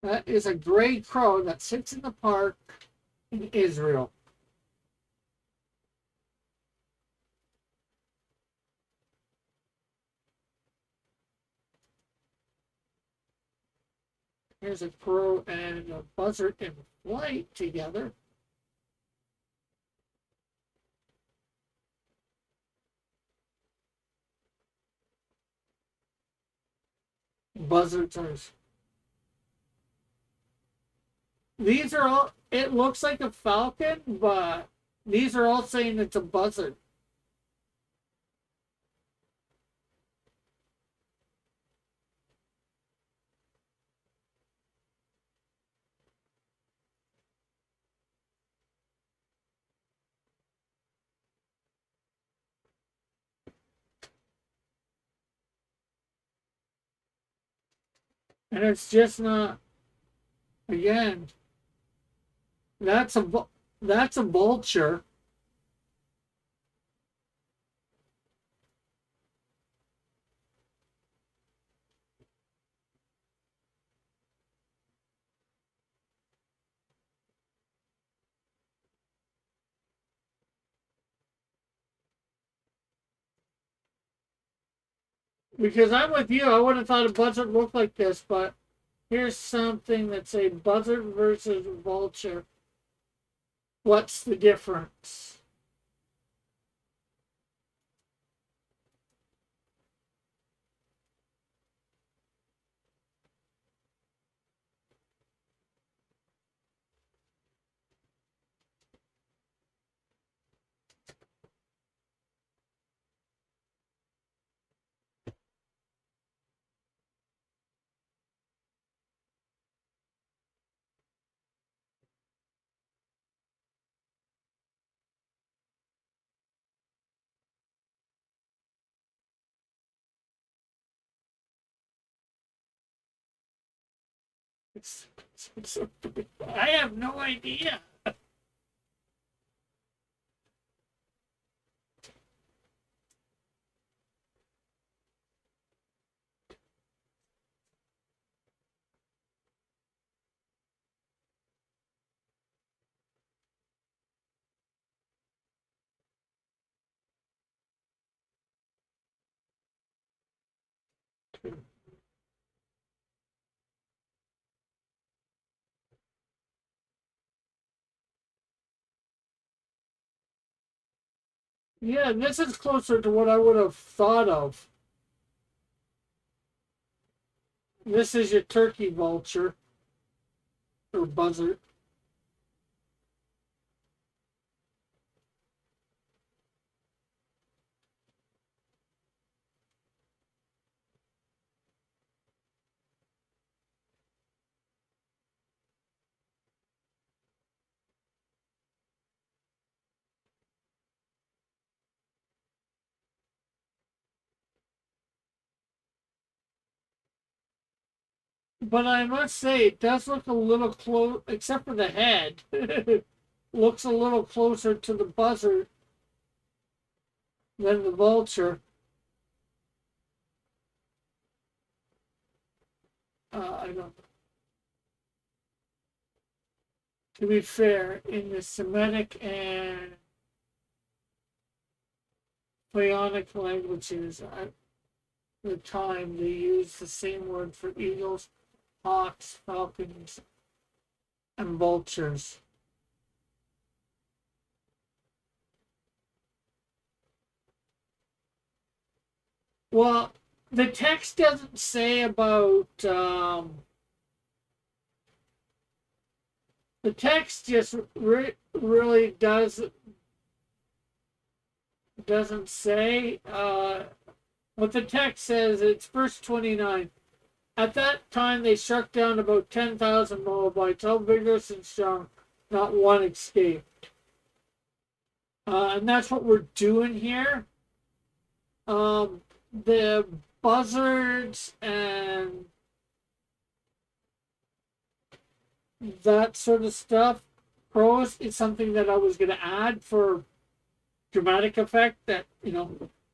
That is a gray crow that sits in the park in Israel. Here's a crow and a buzzard in flight together. Buzzards are. These are all. It looks like a falcon, but these are all saying it's a buzzard. And it's just not. Again, that's a vulture. Because I'm with you, I would have thought a buzzard looked like this, but here's something that's a buzzard versus vulture. What's the difference? It's, I have no idea. Yeah, this is closer to what I would have thought of. This is your turkey vulture or buzzard. But I must say, it does look a little close, except for the head. Looks a little closer to the buzzard than the vulture. I don't. To be fair, in the Semitic and Bionic languages, at the time they used the same word for eagles, hawks, falcons, and vultures. Well, the text doesn't say about. The text just really doesn't say. What the text says, it's verse 29. At that time, they struck down about 10,000 Moabites, all vigorous and strong. Not one escaped. And that's what we're doing here. The buzzards and that sort of stuff, crows, is something that I was going to add for dramatic effect, that,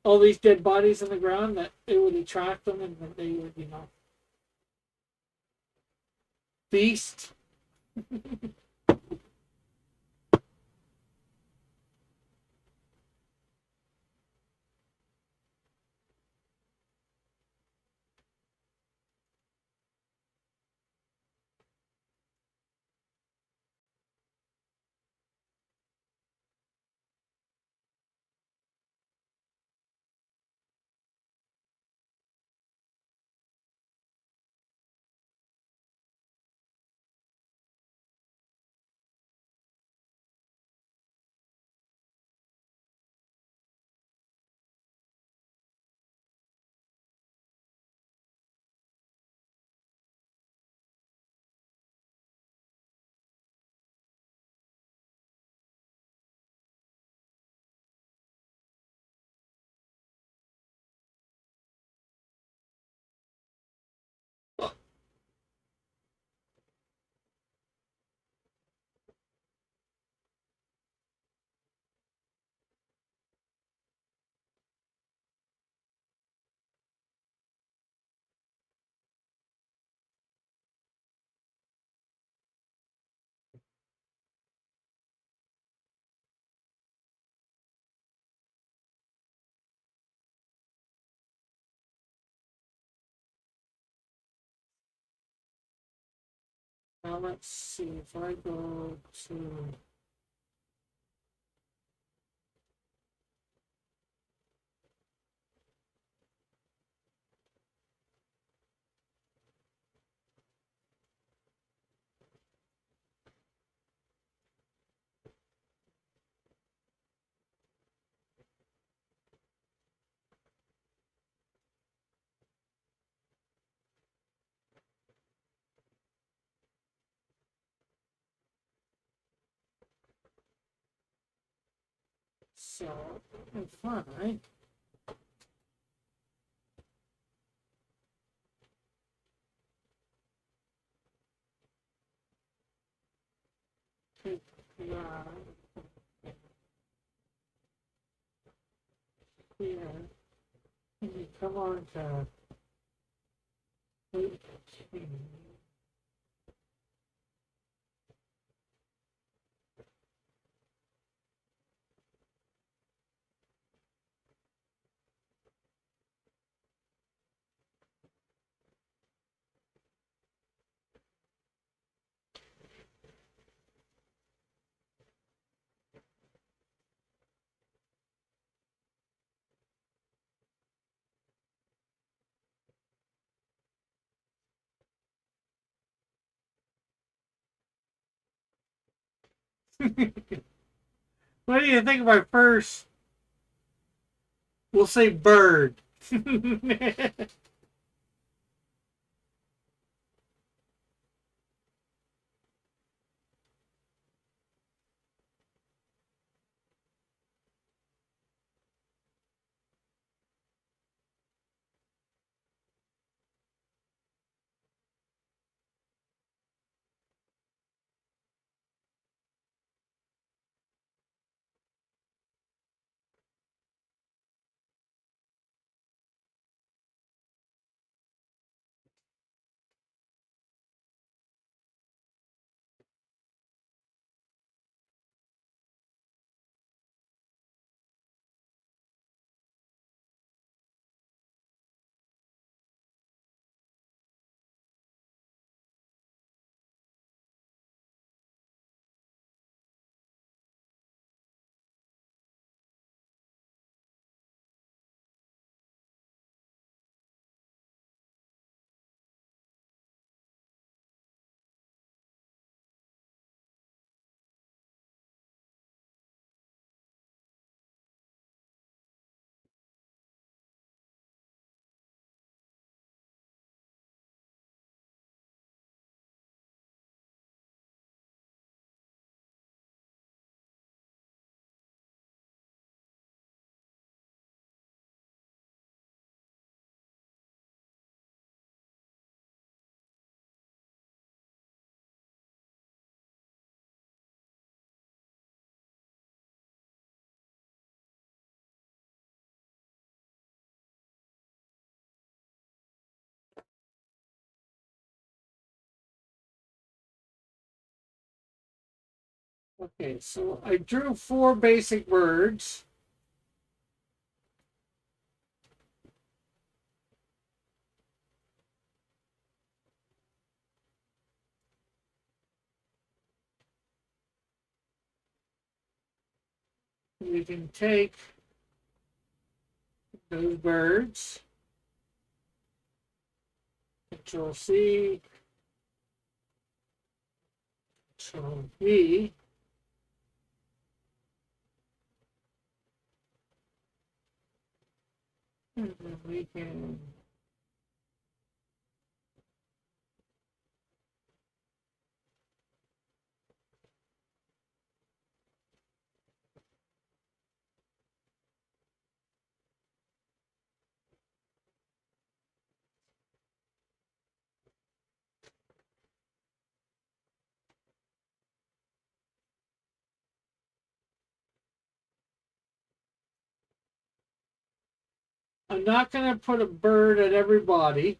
all these dead bodies in the ground, that it would attract them and that they would, feast. Now let's see if I go to. So, if I take that here, and you come on to 18. What do you think of my first? We'll say bird. Okay, so I drew 4 basic birds. You can take those birds, Control C, Control V, and then we can I'm not going to put a bird at every body.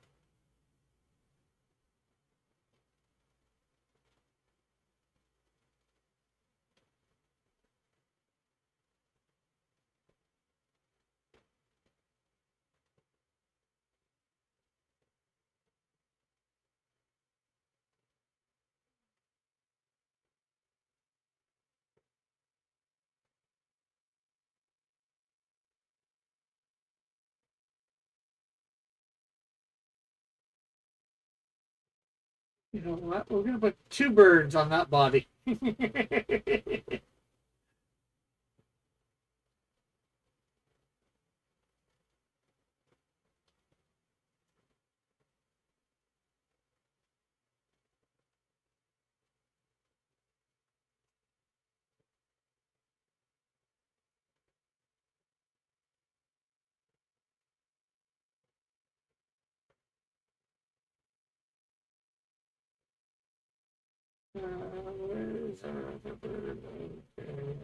You know what? We're going to put 2 birds on that body. Where is our other bird? Okay.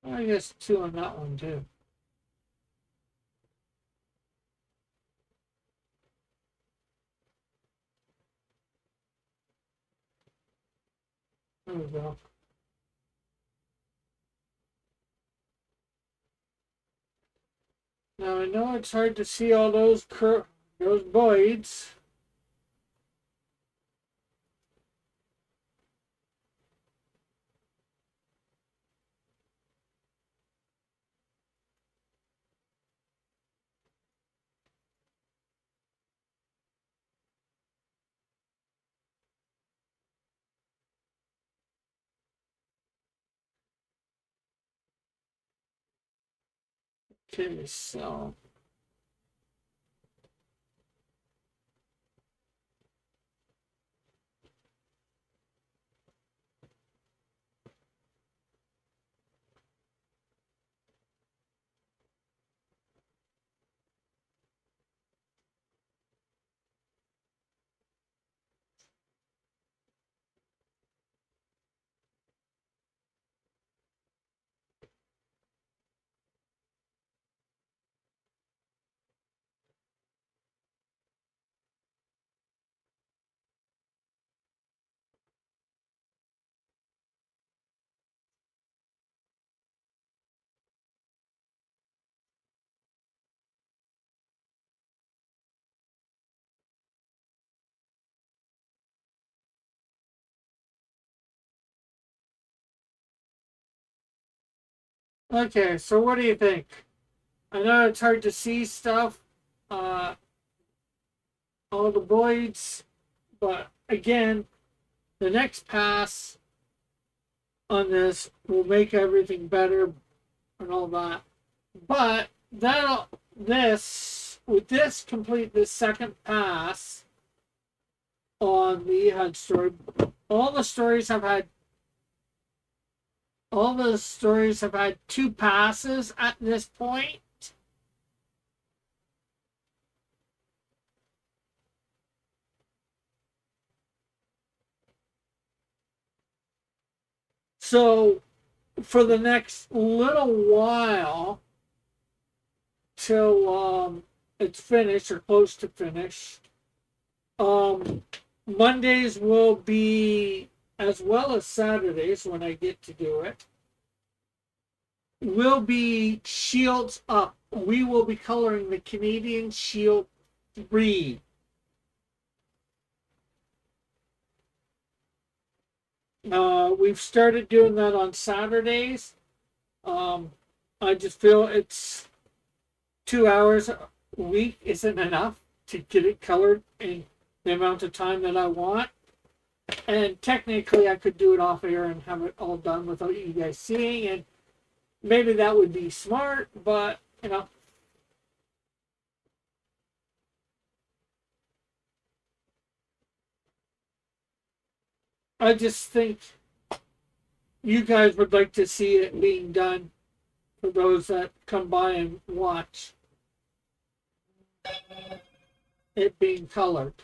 I guess 2 on that one too. There we go. Now I know it's hard to see all those those voids. Okay, so okay, so what do you think? I know it's hard to see stuff, uh, all the voids, but again, the next pass on this will make everything better and all that. But that this complete this second pass on the Ehud story. All the stories have had all the stories have had 2 passes at this point. So for the next little while till it's finished or close to finished, um, Mondays will be, as well as Saturdays when I get to do it, will be Shields Up. We will be coloring the Canadian Shield 3. We've started doing that on Saturdays. Um, I just feel it's 2 hours a week isn't enough to get it colored in the amount of time that I want. And technically, I could do it off air and have it all done without you guys seeing. And maybe that would be smart, but I just think you guys would like to see it being done for those that come by and watch it being colored.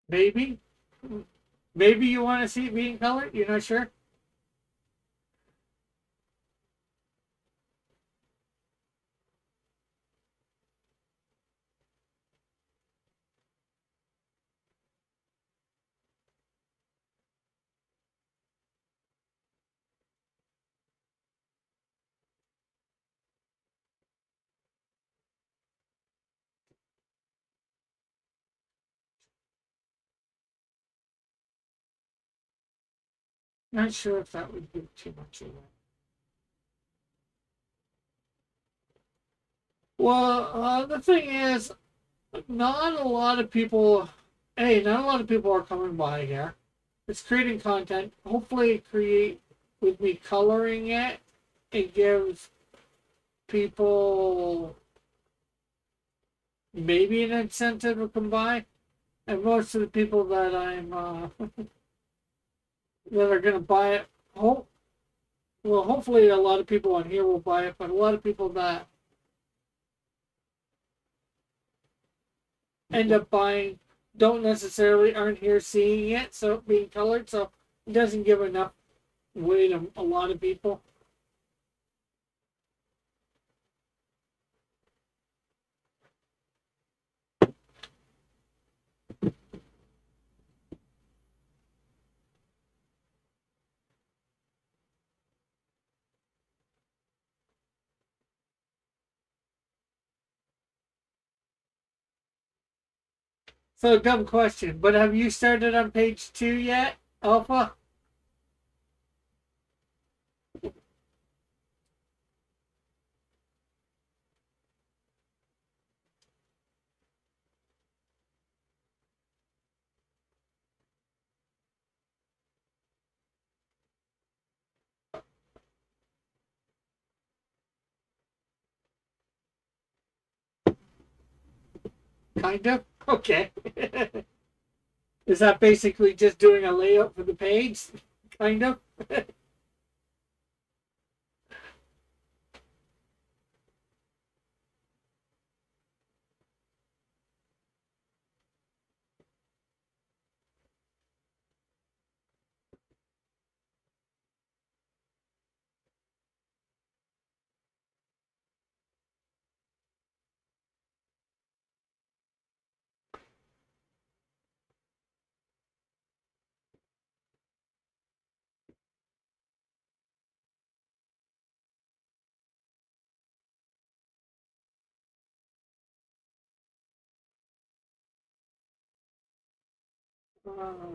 Maybe, maybe you want to see it being colored. You're not sure. Not sure if that would give too much away. Well, the thing is, not a lot of people. Hey, not a lot of people are coming by here. It's creating content. Hopefully, create with me coloring it. It gives people maybe an incentive to come by. And most of the people that I'm that are going to buy it, well, hopefully a lot of people on here will buy it, but a lot of people that end up buying don't necessarily aren't here seeing it, so being colored, so it doesn't give enough way to a lot of people. So dumb question, but have you started on page 2 yet, Alpha? Kind of. Okay. Is that basically just doing a layout for the page? Kind of.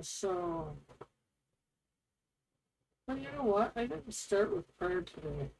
So, well, you know what? I didn't start with prayer today.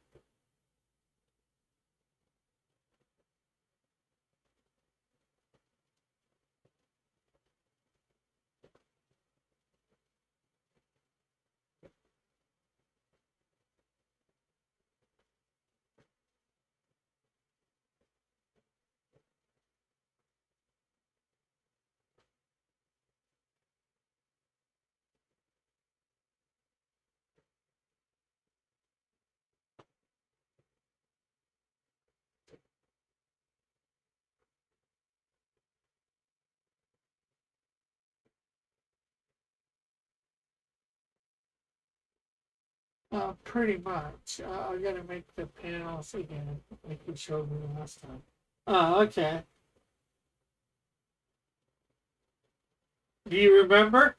Pretty much. I'm gonna make the panels again, like you showed me last time. Okay. Do you remember?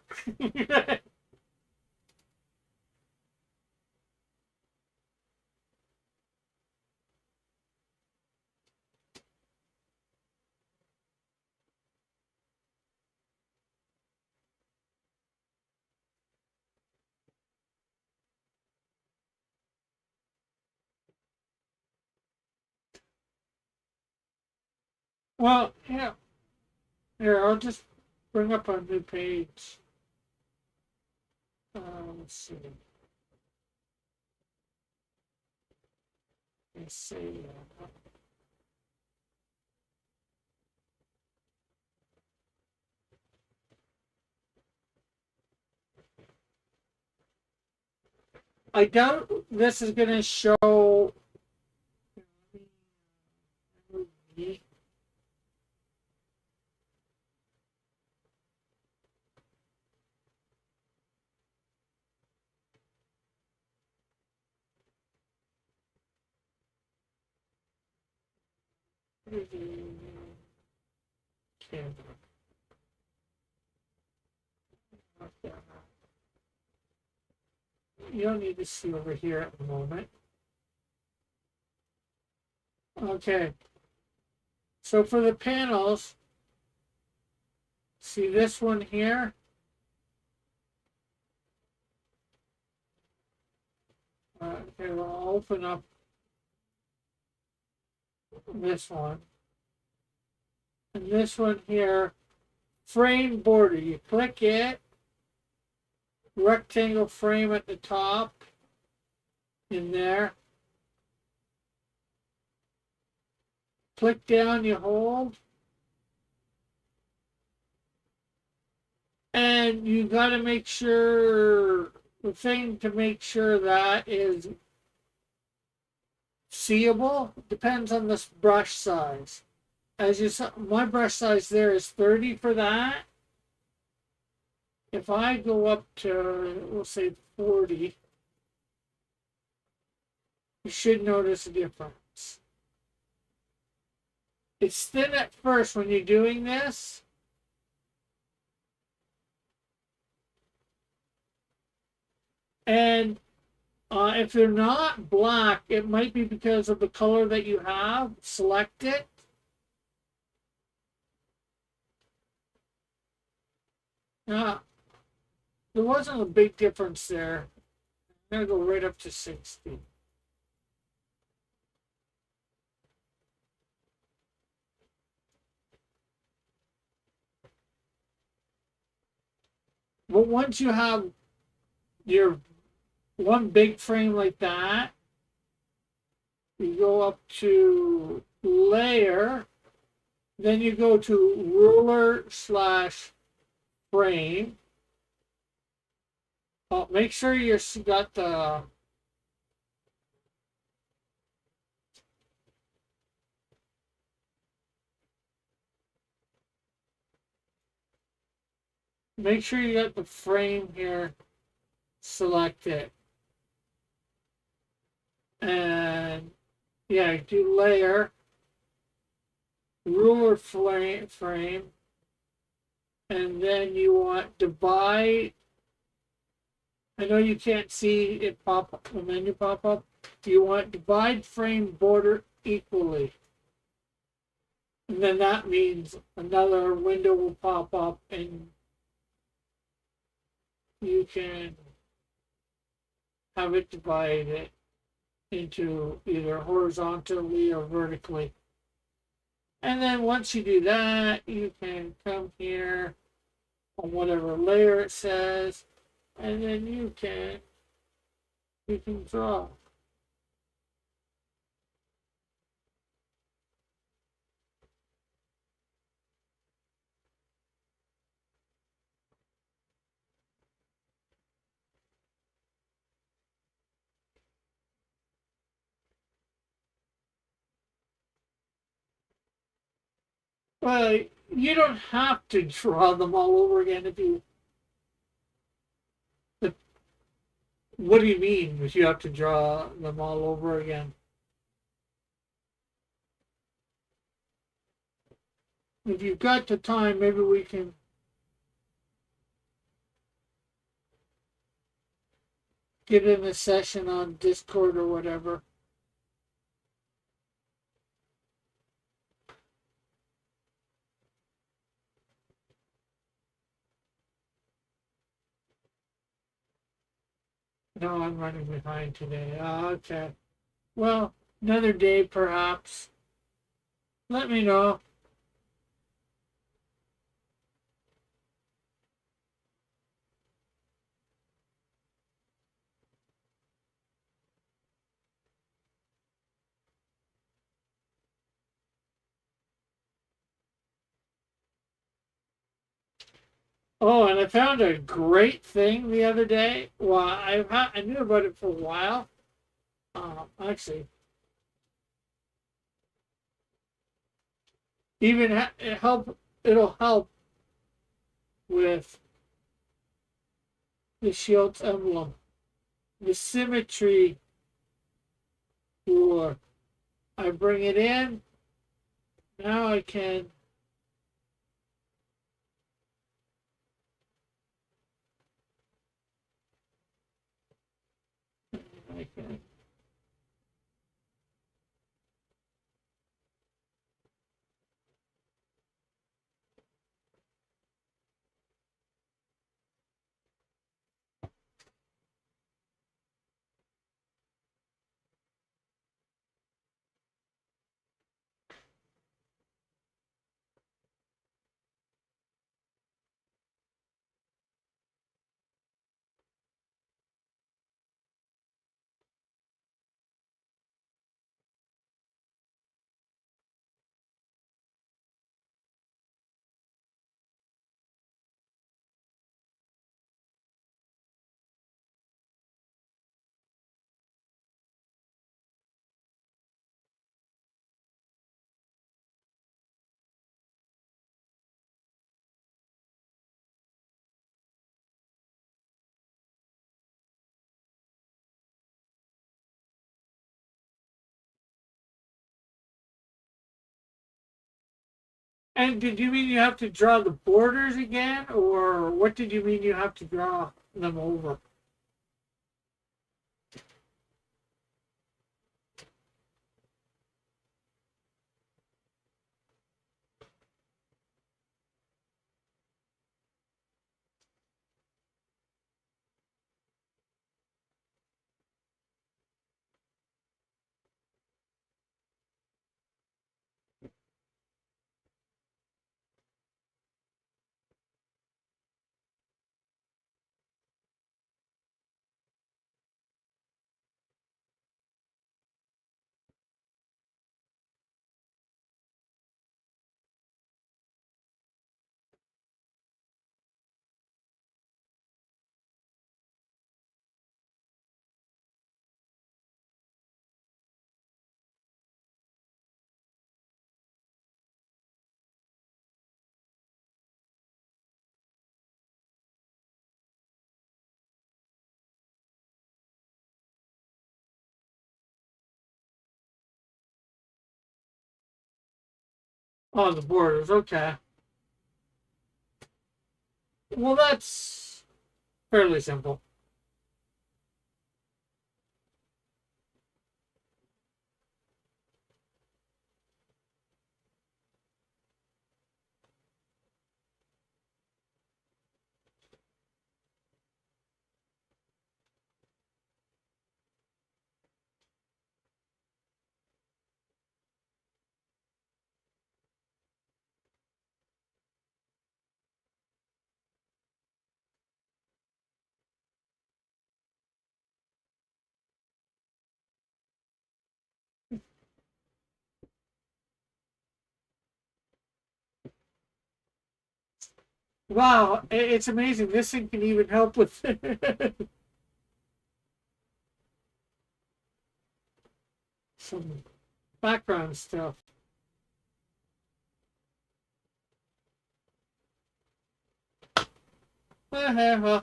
Well, yeah. Here, I'll just bring up a new page. Let's see. Let's see. I doubt this is going to show. You don't need to see over here at the moment. Okay. So for the panels, see this one here? Okay, we'll open up this one. And this one here, frame border. You click it, rectangle frame at the top, in there. Click down, you hold. And you got to make sure, the thing to make sure that is seeable depends on this brush size. As you saw, my brush size there is 30 for that. If I go up to, we'll say 40, you should notice a difference. It's thin at first when you're doing this. And if they're not black, it might be because of the color that you have. Select it. There wasn't a big difference there. I'm going to go right up to 60. But once you have your one big frame like that, you go up to layer, then you go to ruler slash frame. Make sure you got the frame here selected. And yeah, do layer, ruler frame, and then you want divide. I know you can't see it pop up, the menu pop up. You want divide frame border equally. And then that means another window will pop up and you can have it divided into either horizontally or vertically. And then once you do that, you can come here on whatever layer it says, and then you can draw. Well, you don't have to draw them all over again if you. What do you mean if you have to draw them all over again? If you've got the time, maybe we can get in a session on Discord or whatever. No, I'm running behind today. Okay. Well, another day perhaps. Let me know. Oh, and I found a great thing the other day. Well, I knew about it for a while. Actually, even it'll help with the shield's emblem, the symmetry tool. I bring it in. Now I can. I can. And did you mean you have to draw the borders again, or what did you mean you have to draw them over? Oh, the borders. Okay. Well, that's fairly simple. Wow, it's amazing. This thing can even help with some background stuff. Well,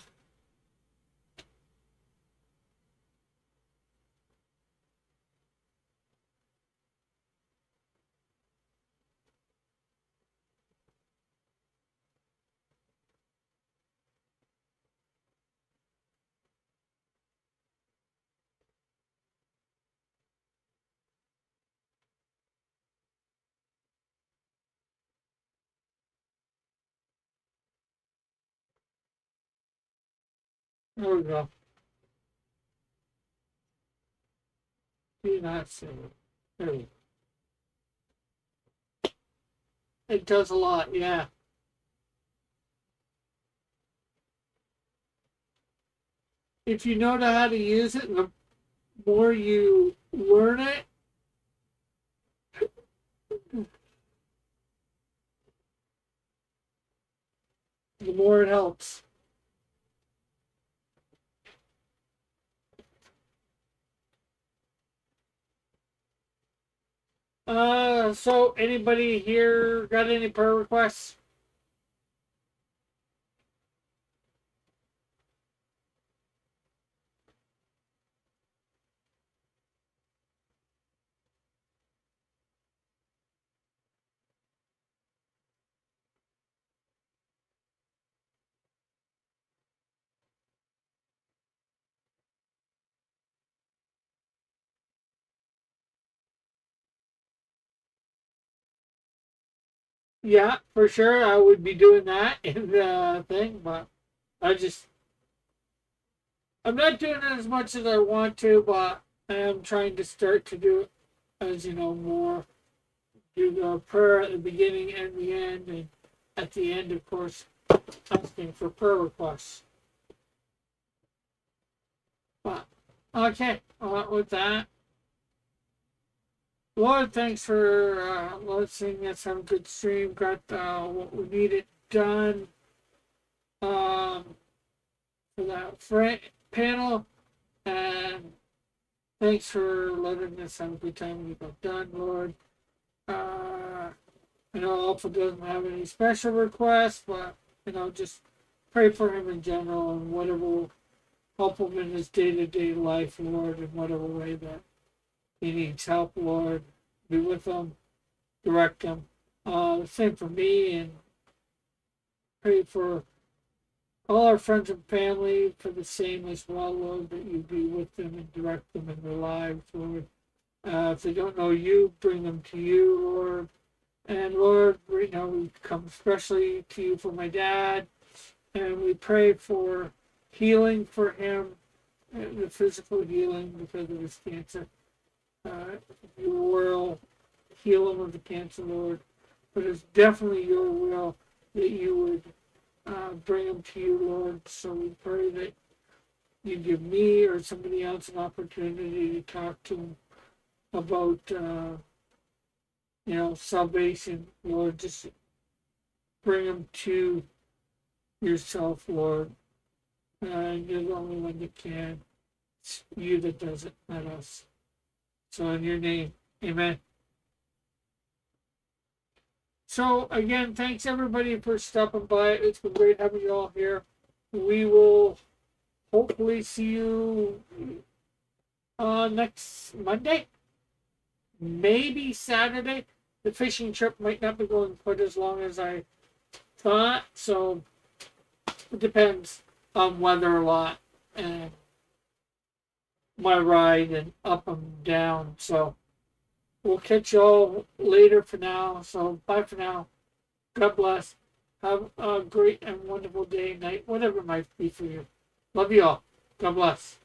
There we go. Do not save it. There we go. It does a lot, yeah. If you know how to use it, the more you learn it, the more it helps. So anybody here got any prayer requests? Yeah, for sure. I would be doing that in the thing, but I just I'm not doing it as much as I want to, but I am trying to start to do it as more. Do the prayer at the beginning and the end, and at the end, of course, asking for prayer requests. But okay, with that, Lord, thanks for listening. Let's have a good stream. Got what we needed done for that panel, and thanks for letting us have a good time. We got done, Lord. I know Alpha doesn't have any special requests, but just pray for him in general and whatever will help him in his day-to-day life, Lord, in whatever way that he needs help, Lord. Be with him, direct him. Same for me, and pray for all our friends and family for the same as well, Lord, that you be with them and direct them in their lives, Lord. If they don't know you, bring them to you, Lord. And Lord, right now we come especially to you for my dad, and we pray for healing for him, the physical healing because of his cancer. You will heal him of the cancer, Lord, but it's definitely your will that you would bring him to you, Lord. So we pray that you give me or somebody else an opportunity to talk to him about salvation, Lord. Just bring them to yourself, Lord. You're the only one that can. It's you that does it, not us. So in your name, amen. So again, thanks everybody for stopping by. It's been great having you all here. We will hopefully see you next Monday, maybe Saturday. The fishing trip might not be going quite as long as I thought, so it depends on weather a lot and my ride and up and down. So we'll catch y'all later for now. So bye for now. God bless. Have a great and wonderful day, night, whatever it might be for you. Love you all. God bless.